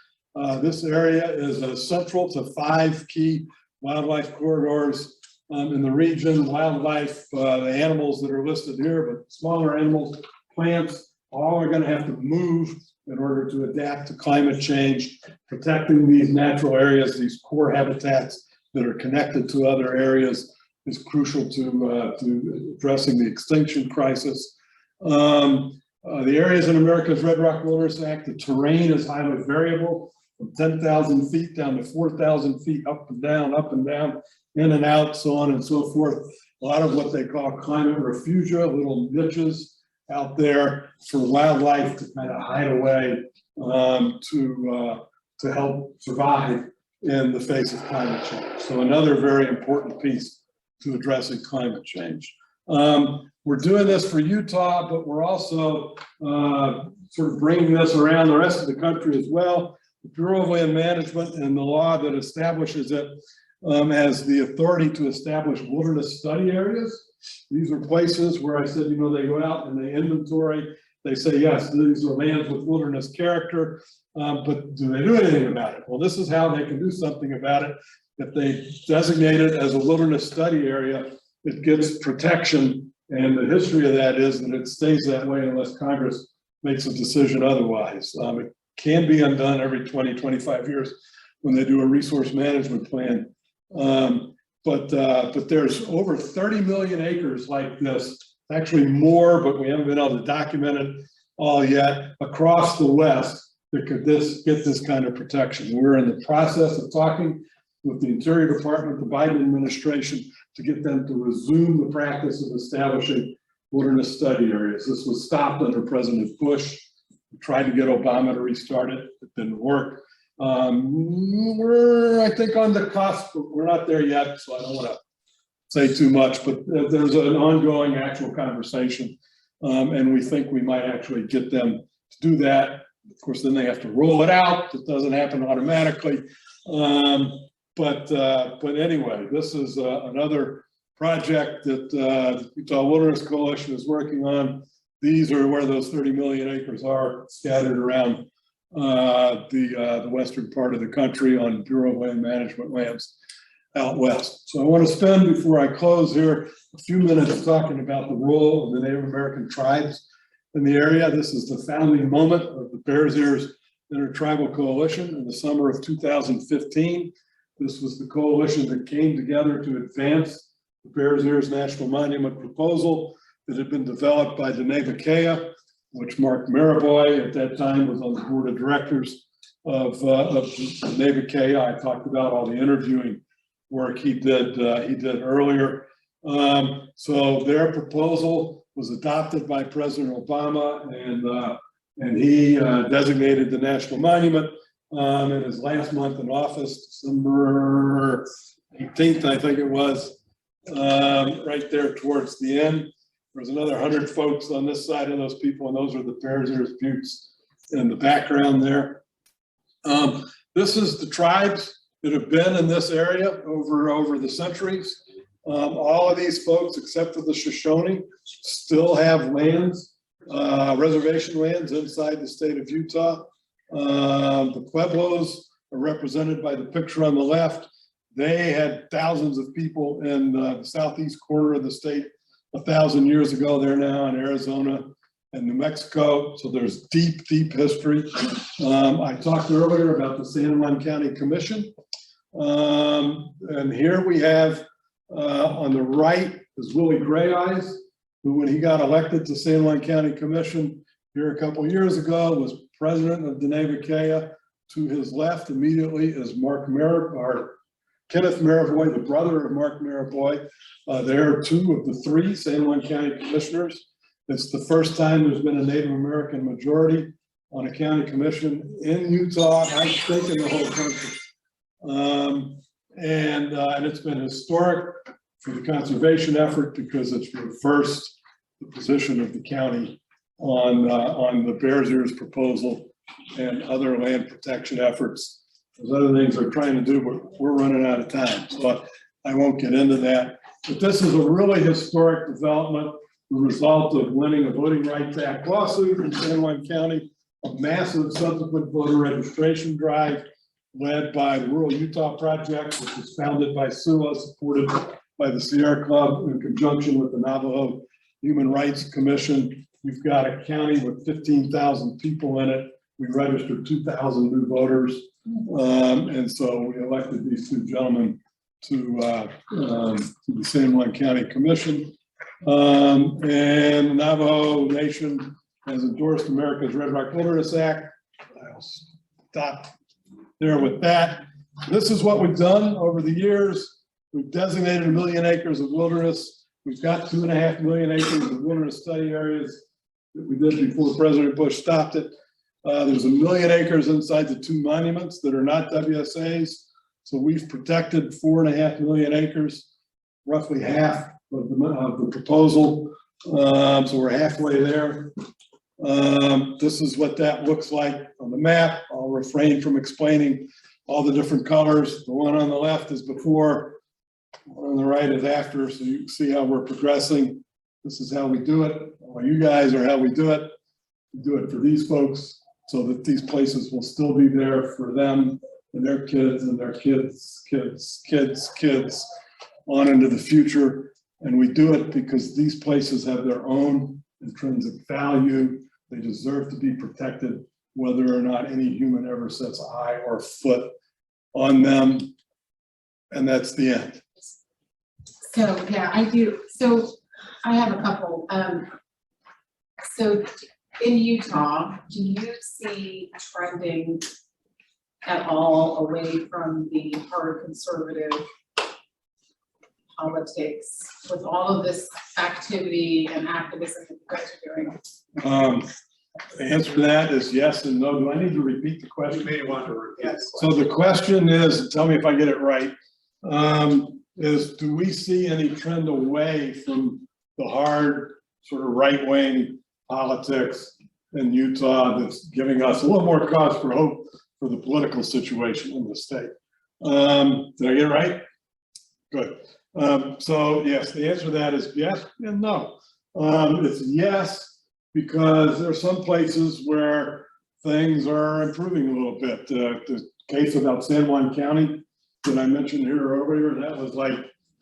S2: This area is central to 5 key wildlife corridors in the region. Wildlife, the animals that are listed here, but smaller animals, plants, all are going to have to move in order to adapt to climate change. Protecting these natural areas, these core habitats that are connected to other areas, is crucial to addressing the extinction crisis. The areas in America's Red Rock Wilderness Act, the terrain is highly variable, from 10,000 feet down to 4,000 feet, up and down, in and out, so on and so forth. A lot of what they call climate refugia, little niches out there for wildlife to kind of hide away to help survive in the face of climate change. So another very important piece to addressing climate change. We're doing this for Utah, but we're also sort of bringing this around the rest of the country as well. The Bureau of Land Management and the law that establishes it as the authority to establish wilderness study areas. These are places where I said, you know, they go out and they inventory. They say, yes, these are lands with wilderness character, but do they do anything about it? Well, this is how they can do something about it. If they designate it as a wilderness study area, it gets protection. And the history of that is that it stays that way unless Congress makes a decision otherwise. It can be undone every 20, 25 years when they do a resource management plan. But there's over 30 million acres like this, actually more, but we haven't been able to document it all yet, across the West that could get this kind of protection. We're in the process of talking with the Interior Department, the Biden administration, to get them to resume the practice of establishing wilderness study areas. This was stopped under President Bush. We tried to get Obama to restart it. It didn't work. We're, I think, on the cusp, but we're not there yet, so I don't want to say too much, but there's an ongoing actual conversation, and we think we might actually get them to do that. Of course, then they have to roll it out. It doesn't happen automatically. But anyway, this is another project that the Utah Wilderness Coalition is working on. These are where those 30 million acres are scattered around the western part of the country on Bureau of Land Management lands out west. So I want to spend, before I close here, a few minutes talking about the role of the Native American tribes in the area. This is the founding moment of the Bears Ears Intertribal Coalition in the summer of 2015. This was the coalition that came together to advance the Bears Ears National Monument proposal that had been developed by Daughenbaugh, which Mark Maraboy at that time was on the board of directors of Daughenbaugh. I talked about all the interviewing work he did earlier. So their proposal was adopted by President Obama, and he designated the national monument in his last month in office, December 18th, I think it was, right there towards the end. There's another 100 folks on this side of those people, and those are the Bears Ears Buttes in the background there. This is the tribes that have been in this area over the centuries. All of these folks, except for the Shoshone, still have lands, reservation lands inside the state of Utah. The Pueblos are represented by the picture on the left. They had thousands of people in the southeast corner of the state 1,000 years ago. They're now in Arizona and New Mexico. So there's deep, deep history. I talked earlier about the San Juan County Commission. And here we have on the right is Willie Gray Eyes, who, when he got elected to San Juan County Commission here a couple years ago, was president of Daughenbaugh. To his left immediately is Kenneth Maraboy, the brother of Mark Maraboy. They're two of the three San Juan County commissioners. It's the first time there's been a Native American majority on a county commission in Utah, I think in the whole country. And it's been historic for the conservation effort because it's reversed the position of the county on the Bears Ears proposal and other land protection efforts. There's other things they're trying to do, but we're running out of time, so I won't get into that. But this is a really historic development, the result of winning a Voting Rights Act lawsuit in San Juan County, a massive subsequent voter registration drive led by the Rural Utah Project, which was founded by SUA, supported by the Sierra Club in conjunction with the Navajo Human Rights Commission. You've got a county with 15,000 people in it. We registered 2,000 new voters. And so we elected these two gentlemen to the San Juan County Commission. And the Navajo Nation has endorsed America's Red Rock Wilderness Act. I'll stop there with that. This is what we've done over the years. We've designated 1 million acres of wilderness. We've got 2.5 million acres of wilderness study areas that we did before President Bush stopped it. There's 1 million acres inside the 2 monuments that are not WSAs. So we've protected 4.5 million acres, roughly half of the proposal. So we're halfway there. This is what that looks like on the map. I'll refrain from explaining all the different colors. The one on the left is before, one on the right is after, so you can see how we're progressing. This is how we do it. Well, you guys are how we do it. We do it for these folks so that these places will still be there for them and their kids and their kids' kids on into the future. And we do it because these places have their own intrinsic value. They deserve to be protected, whether or not any human ever sets eye or foot on them. And that's the end.
S11: So, yeah, I do. So I have a couple. So in Utah, do you see trending at all away from the hard conservative politics with all of this activity and activism that you guys are doing?
S2: The answer to that is yes and no. Do I need to repeat the question?
S6: You may want to repeat.
S2: So the question is, tell me if I get it right, is do we see any trend away from the hard sort of right-wing politics in Utah that's giving us a little more cause for hope for the political situation in the state? Did I get it right? Good. So yes, the answer to that is yes and no. It's yes, because there are some places where things are improving a little bit. The case about San Juan County that I mentioned here earlier, that was like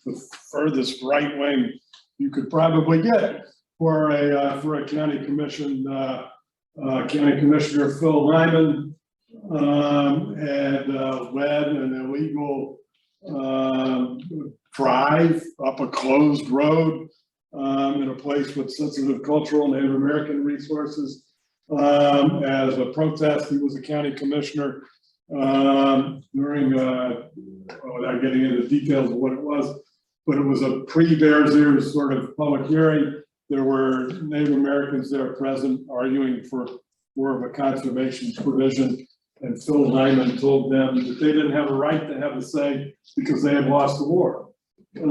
S2: the furthest right wing you could probably get for a county commission. County Commissioner Phil Lyman had led an illegal drive up a closed road in a place with sensitive cultural Native American resources as a protest. He was a county commissioner during, without getting into the details of what it was, but it was a pre-Bears Ears sort of public hearing. There were Native Americans there present arguing for more of a conservation provision. And Phil Lyman told them that they didn't have a right to have a say because they had lost the war. So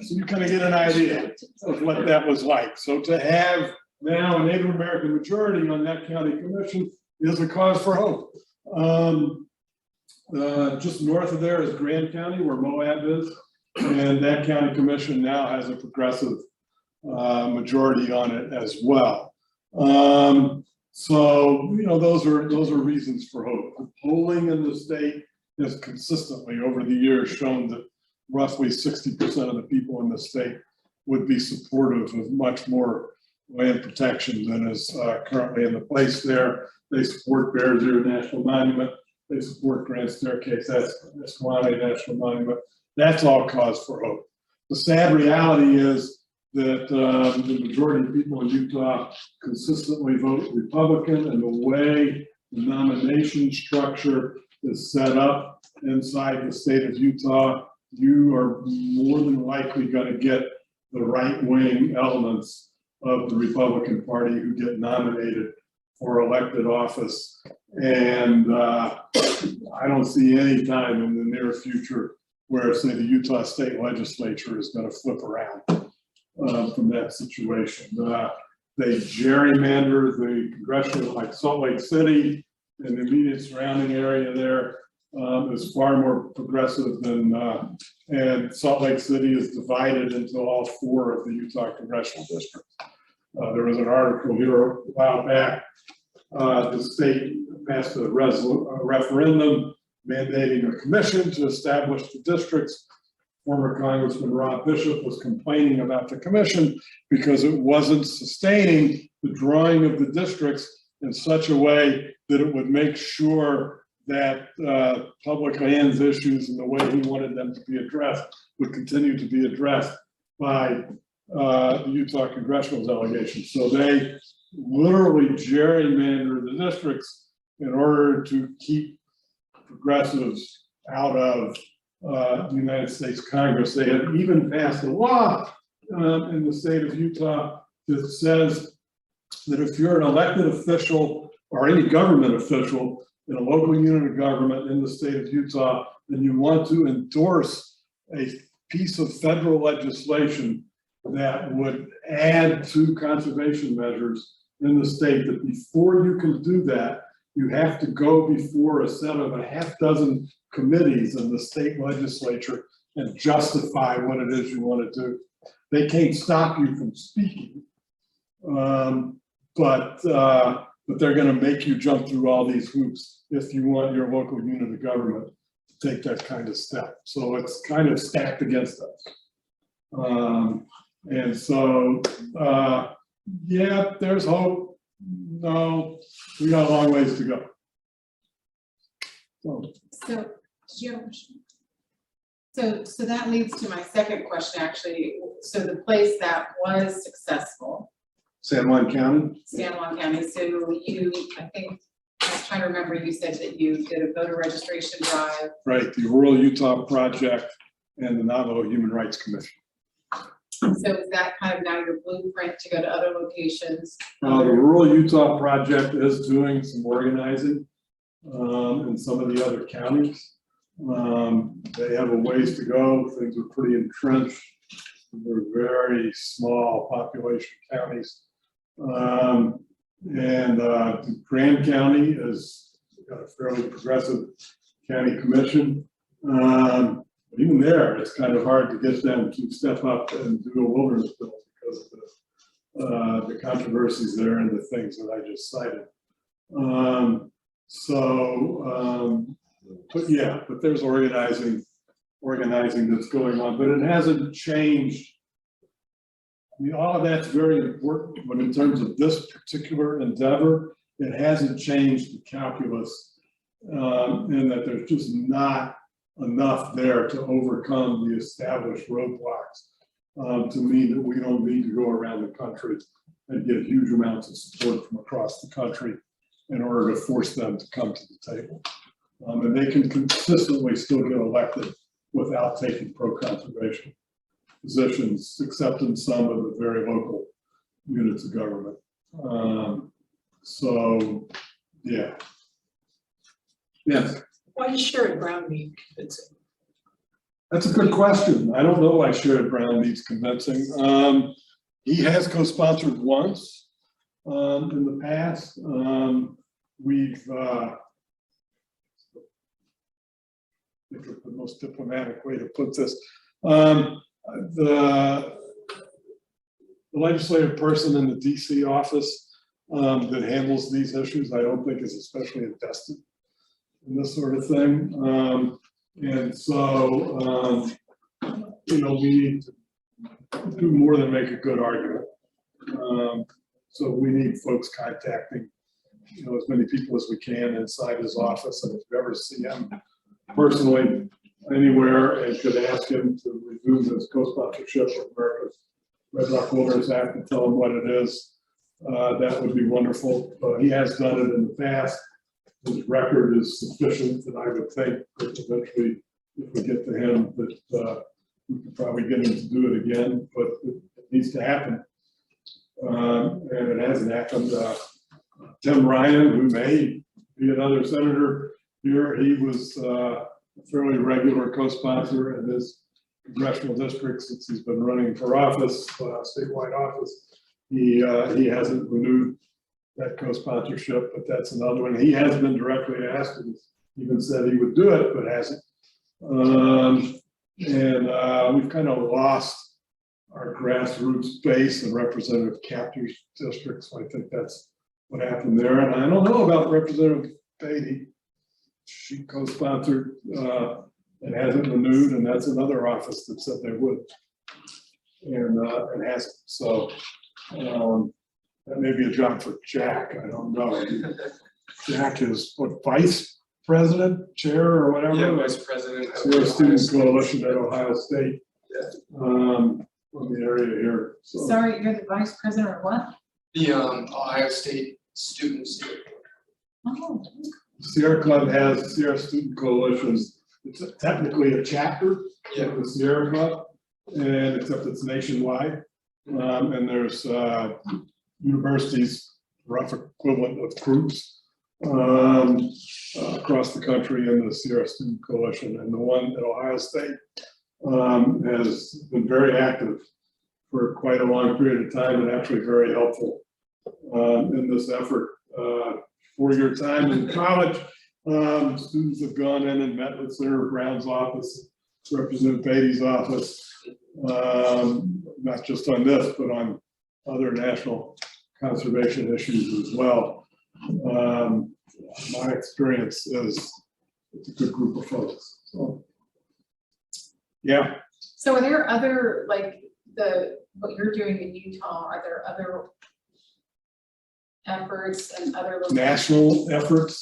S2: you kind of get an idea of what that was like. So to have now a Native American majority on that county commission is a cause for hope. Just north of there is Grand County, where Moab is, and that county commission now has a progressive majority on it as well. So you know, those are reasons for hope. The polling in the state has consistently over the years shown that roughly 60% of the people in the state would be supportive of much more land protection than is currently in the place there. They support Bears Ears National Monument. They support Grand Staircase, Escalante National Monument. That's all cause for hope. The sad reality is that the majority of people in Utah consistently vote Republican, and the way the nomination structure is set up inside the state of Utah, you are more than likely going to get the right-wing elements of the Republican Party who get nominated for elected office. And I don't see any time in the near future where, say, the Utah State Legislature is going to flip around from that situation. They gerrymander the congressional, like Salt Lake City and the immediate surrounding area there is far more progressive than, and Salt Lake City is divided into all 4 of the Utah congressional districts. There was an article here a while back. The state passed a referendum mandating a commission to establish the districts. Former Congressman Rob Bishop was complaining about the commission because it wasn't sustaining the drawing of the districts in such a way that it would make sure that public lands issues and the way he wanted them to be addressed would continue to be addressed by the Utah congressional delegation. So they literally gerrymander the districts in order to keep progressives out of the United States Congress. They have even passed a law in the state of Utah that says that if you're an elected official or any government official in a local unit of government in the state of Utah, and you want to endorse a piece of federal legislation that would add to conservation measures in the state, that before you can do that, you have to go before a set of a half dozen committees in the state legislature and justify what it is you want to do. They can't stop you from speaking, but they're going to make you jump through all these hoops if you want your local unit of government to take that kind of step. So it's kind of stacked against us. And so, yeah, there's hope. No, we got a long ways to go.
S11: So, did you have a question? So that leads to my second question, actually. So the place that was successful,
S2: San Juan County?
S11: San Juan County, so you, I think, I was trying to remember, you said that you did a voter registration drive.
S2: Right, the Rural Utah Project and the Navajo Human Rights Commission.
S11: So is that kind of now your blueprint to go to other locations?
S2: The Rural Utah Project is doing some organizing in some of the other counties. They have a ways to go. Things are pretty entrenched. They're very small population counties. And Grand County has got a fairly progressive county commission. Even there, it's kind of hard to get them to step up and do a wilderness bill because of the controversies there and the things that I just cited. But yeah, but there's organizing that's going on, but it hasn't changed. I mean, all of that's very important, but in terms of this particular endeavor, it hasn't changed the calculus, in that there's just not enough there to overcome the established roadblocks to mean that we don't need to go around the country and get huge amounts of support from across the country in order to force them to come to the table. And they can consistently still get elected without taking pro-conservation positions, except in some of the very local units of government. So, yeah. Yes.
S10: Why is Sherrod Brown need convincing?
S2: That's a good question. I don't know why Sherrod Brown needs convincing. He has co-sponsored once in the past. We've, I think the most diplomatic way to put this, the legislative person in the DC office that handles these issues, I don't think is especially invested in this sort of thing. And so, you know, we need to do more than make a good argument. So we need folks contacting, you know, as many people as we can inside his office. And if you ever see him personally anywhere and could ask him to resume his co-sponsorship of America's Red Rock Wilderness Act and tell him what it is, that would be wonderful. He has done it in the past. His record is sufficient that I would think that eventually, if we get to him, that we could probably get him to do it again. But needs to happen. And it hasn't happened. Tim Ryan, who may be another senator here, he was a fairly regular co-sponsor in this congressional district since he's been running for office, statewide office. He hasn't renewed that co-sponsorship, but that's another one. He has been directly asked and even said he would do it, but hasn't. We've kind of lost our grassroots base and representative captures districts. So I think that's what happened there. And I don't know about Representative Beatty. She co-sponsored and hasn't renewed, and that's another office that said they would, and hasn't. So that may be a job for Jack. I don't know. Jack is what, vice president, chair, or whatever.
S12: Yeah, vice president.
S2: Sierra Student Coalition at Ohio State. From the area here. So.
S11: Sorry, you're the vice president or what?
S12: The Ohio State Students.
S11: Oh.
S2: Sierra Club has Sierra Student Coalition. It's technically a chapter of the Sierra Club, and except it's nationwide. And there's universities, rough equivalent of groups across the country in the Sierra Student Coalition. And the one at Ohio State has been very active for quite a long period of time and actually very helpful in this effort. 4-year time in college, students have gone in and met with Senator Brown's office, Representative Beatty's office, not just on this, but on other national conservation issues as well. My experience is it's a good group of folks. So, yeah.
S11: So are there other, like what you're doing in Utah, are there other efforts and other
S2: national efforts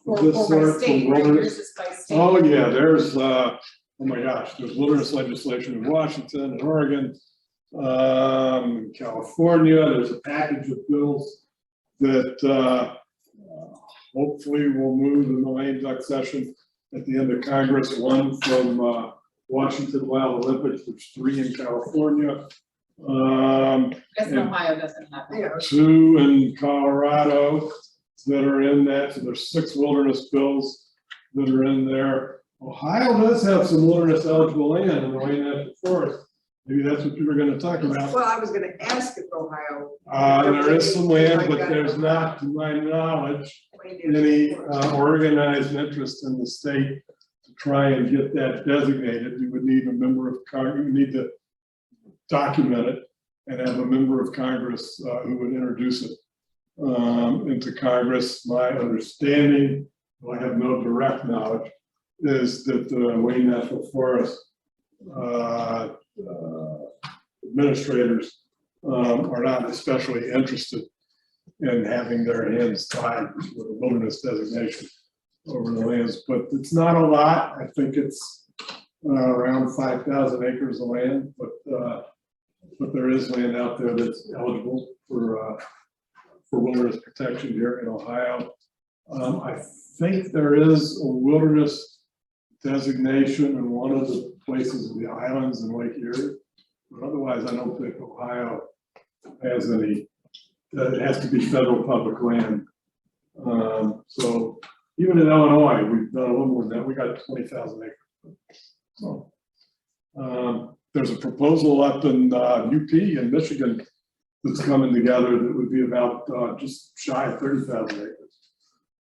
S2: of this sort for wilderness? Oh yeah, there's oh my gosh, there's wilderness legislation in Washington and Oregon, California. There's a package of bills that hopefully will move in the lame duck session at the end of Congress. One from Washington Wild Olympics, there's 3 in California.
S11: Guess Ohio doesn't have that.
S2: 2 in Colorado that are in that. So there's 6 wilderness bills that are in there. Ohio does have some wilderness eligible land in the Wayne National Forest. Maybe that's what you were going to talk about.
S13: Well, I was going to ask if Ohio.
S2: There is some land, but there's not, to my knowledge, any organized interest in the state to try and get that designated. You would need a member of Congress. You need to document it and have a member of Congress who would introduce it into Congress. My understanding, though I have no direct knowledge, is that the Wayne National Forest administrators are not especially interested in having their hands tied with a wilderness designation over the lands, but it's not a lot. I think it's around 5,000 acres of land, but there is land out there that's eligible for wilderness protection here in Ohio. I think there is a wilderness designation in one of the places in the islands in Lake Erie, but otherwise I don't think Ohio has any. It has to be federal public land. So even in Illinois, we've done a little more than that. We got 20,000 acres. So there's a proposal up in UP in Michigan that's coming together that would be about just shy of 30,000 acres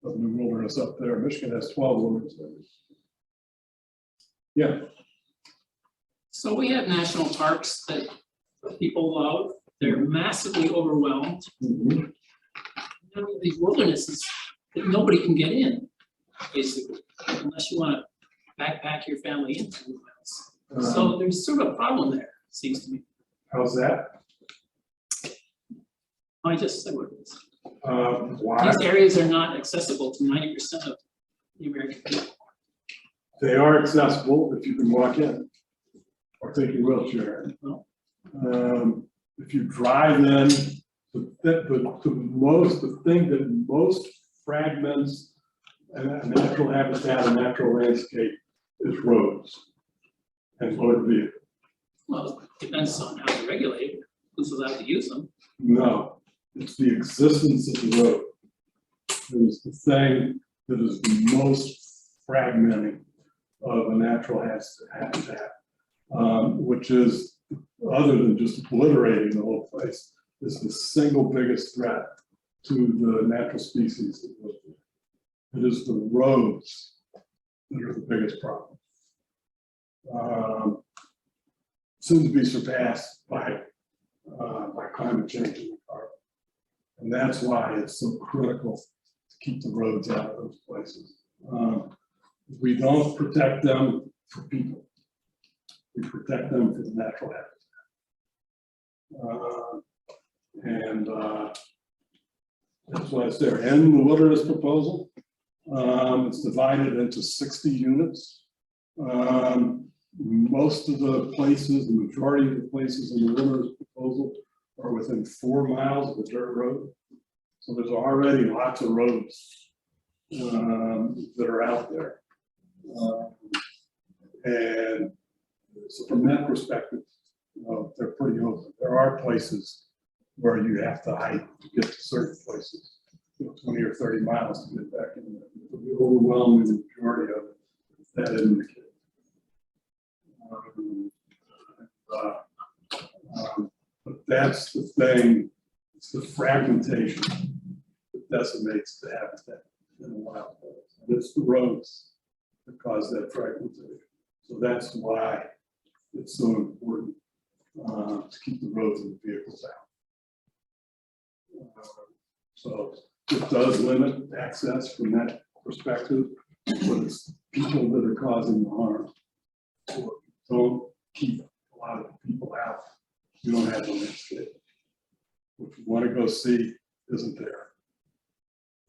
S2: of new wilderness up there. Michigan has 12 wilderness areas. Yeah.
S14: So we have national parks that people love. They're massively overwhelmed.
S2: Mm-hmm.
S14: There are these wildernesses that nobody can get in, basically, unless you want to backpack your family into the wilderness. So there's sort of a problem there, it seems to me.
S2: How's that?
S14: I just said what it is.
S2: Why?
S14: These areas are not accessible to 90% of the American people.
S2: They are accessible if you can walk in or take your wheelchair in. If you drive in, the thing that most fragments a natural habitat, a natural landscape is roads and motor vehicles.
S14: Well, it depends on how you regulate it. who's allowed to use them.
S2: No, it's the existence of the road. It is the thing that is the most fragmenting of a natural habitat, which is, other than just obliterating the whole place, is the single biggest threat to the natural species that live there. It is the roads that are the biggest problem. Soon to be surpassed by climate change and carbon. And that's why it's so critical to keep the roads out of those places. We don't protect them for people. We protect them for the natural habitat. That's why it's there. In the wilderness proposal, it's divided into 60 units. Most of the places, the majority of the places in the wilderness proposal are within 4 miles of a dirt road. So there's already lots of roads that are out there. And so from that perspective, they're pretty open. There are places where you have to hike to get to certain places, 20 or 30 miles to get back in there. The overwhelming majority of it, that isn't the case. But that's the thing, it's the fragmentation that decimates the habitat in the wild place. And it's the roads that cause that fragmentation. So that's why it's so important to keep the roads and the vehicles out. So it does limit access from that perspective, but it's people that are causing the harm. So don't keep a lot of people out. You don't have the landscape. What you want to go see isn't there.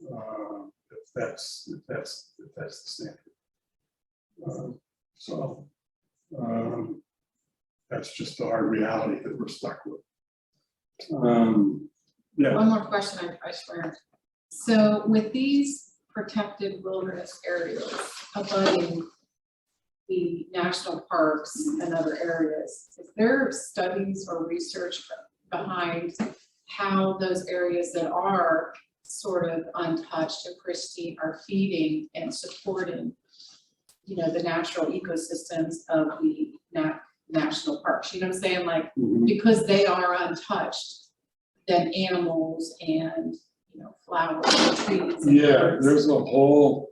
S2: If that's the standard. That's just the hard reality that we're stuck with. Yeah.
S11: One more question, I swear. So with these protected wilderness areas abutting the national parks and other areas, is there studies or research behind how those areas that are sort of untouched and pristine are feeding and supporting, the natural ecosystems of the national parks? You know what I'm saying? Like, because they are untouched, then animals and flowers and trees. And birds.
S2: There's a whole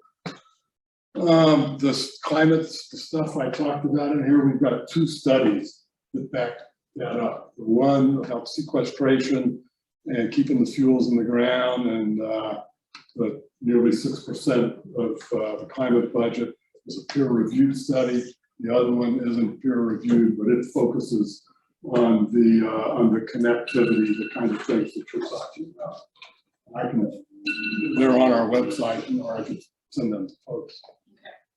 S2: this climate stuff I talked about in here. We've got 2 studies that back that up. The one about sequestration and keeping the fuels in the ground, and the nearly 6% of the climate budget is a peer-reviewed study. The other one isn't peer-reviewed, but it focuses on the connectivity, the kind of things that you're talking about. They're on our website, or I can send them to folks.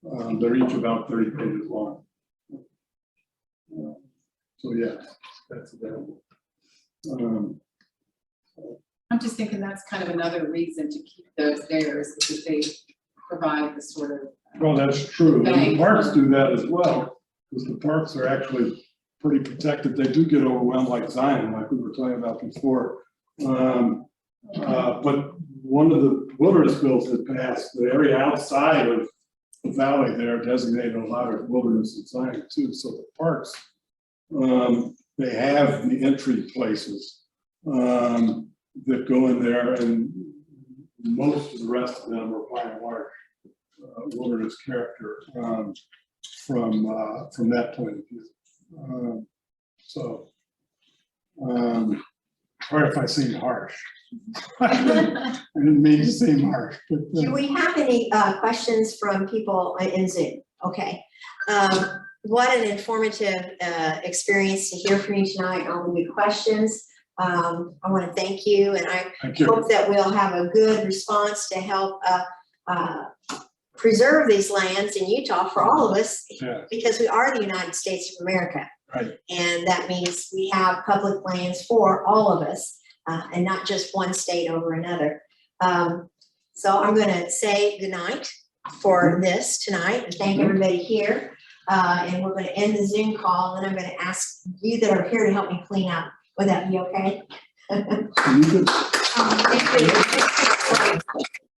S2: They're each about 30 pages long. So yeah, that's available.
S11: I'm just thinking that's kind of another reason to keep those there, is because they provide the sort of.
S2: Well, that's true. And the parks do that as well, because the parks are actually pretty protected. They do get overwhelmed like Zion, like we were talking about before. But one of the wilderness bills that passed, the area outside of the valley there designated a lot of wilderness in Zion too. So the parks, they have the entry places that go in there, and most of the rest of them are by and large wilderness character from that point of view. Sorry if I seem harsh. I didn't mean to seem harsh. But,
S1: Do we have any questions from people in Zoom? Okay. What an informative experience to hear from you tonight. All the good questions. I want to thank you, and I hope that we'll have a good response to help preserve these lands in Utah for all of us, because we are the United States of America.
S2: Right.
S1: And that means we have public lands for all of us, and not just one state over another. So I'm going to say goodnight for this tonight, and thank everybody here. And we're going to end the Zoom call, and I'm going to ask you that are here to help me clean up Would that be okay?
S2: So you could-
S11: If they-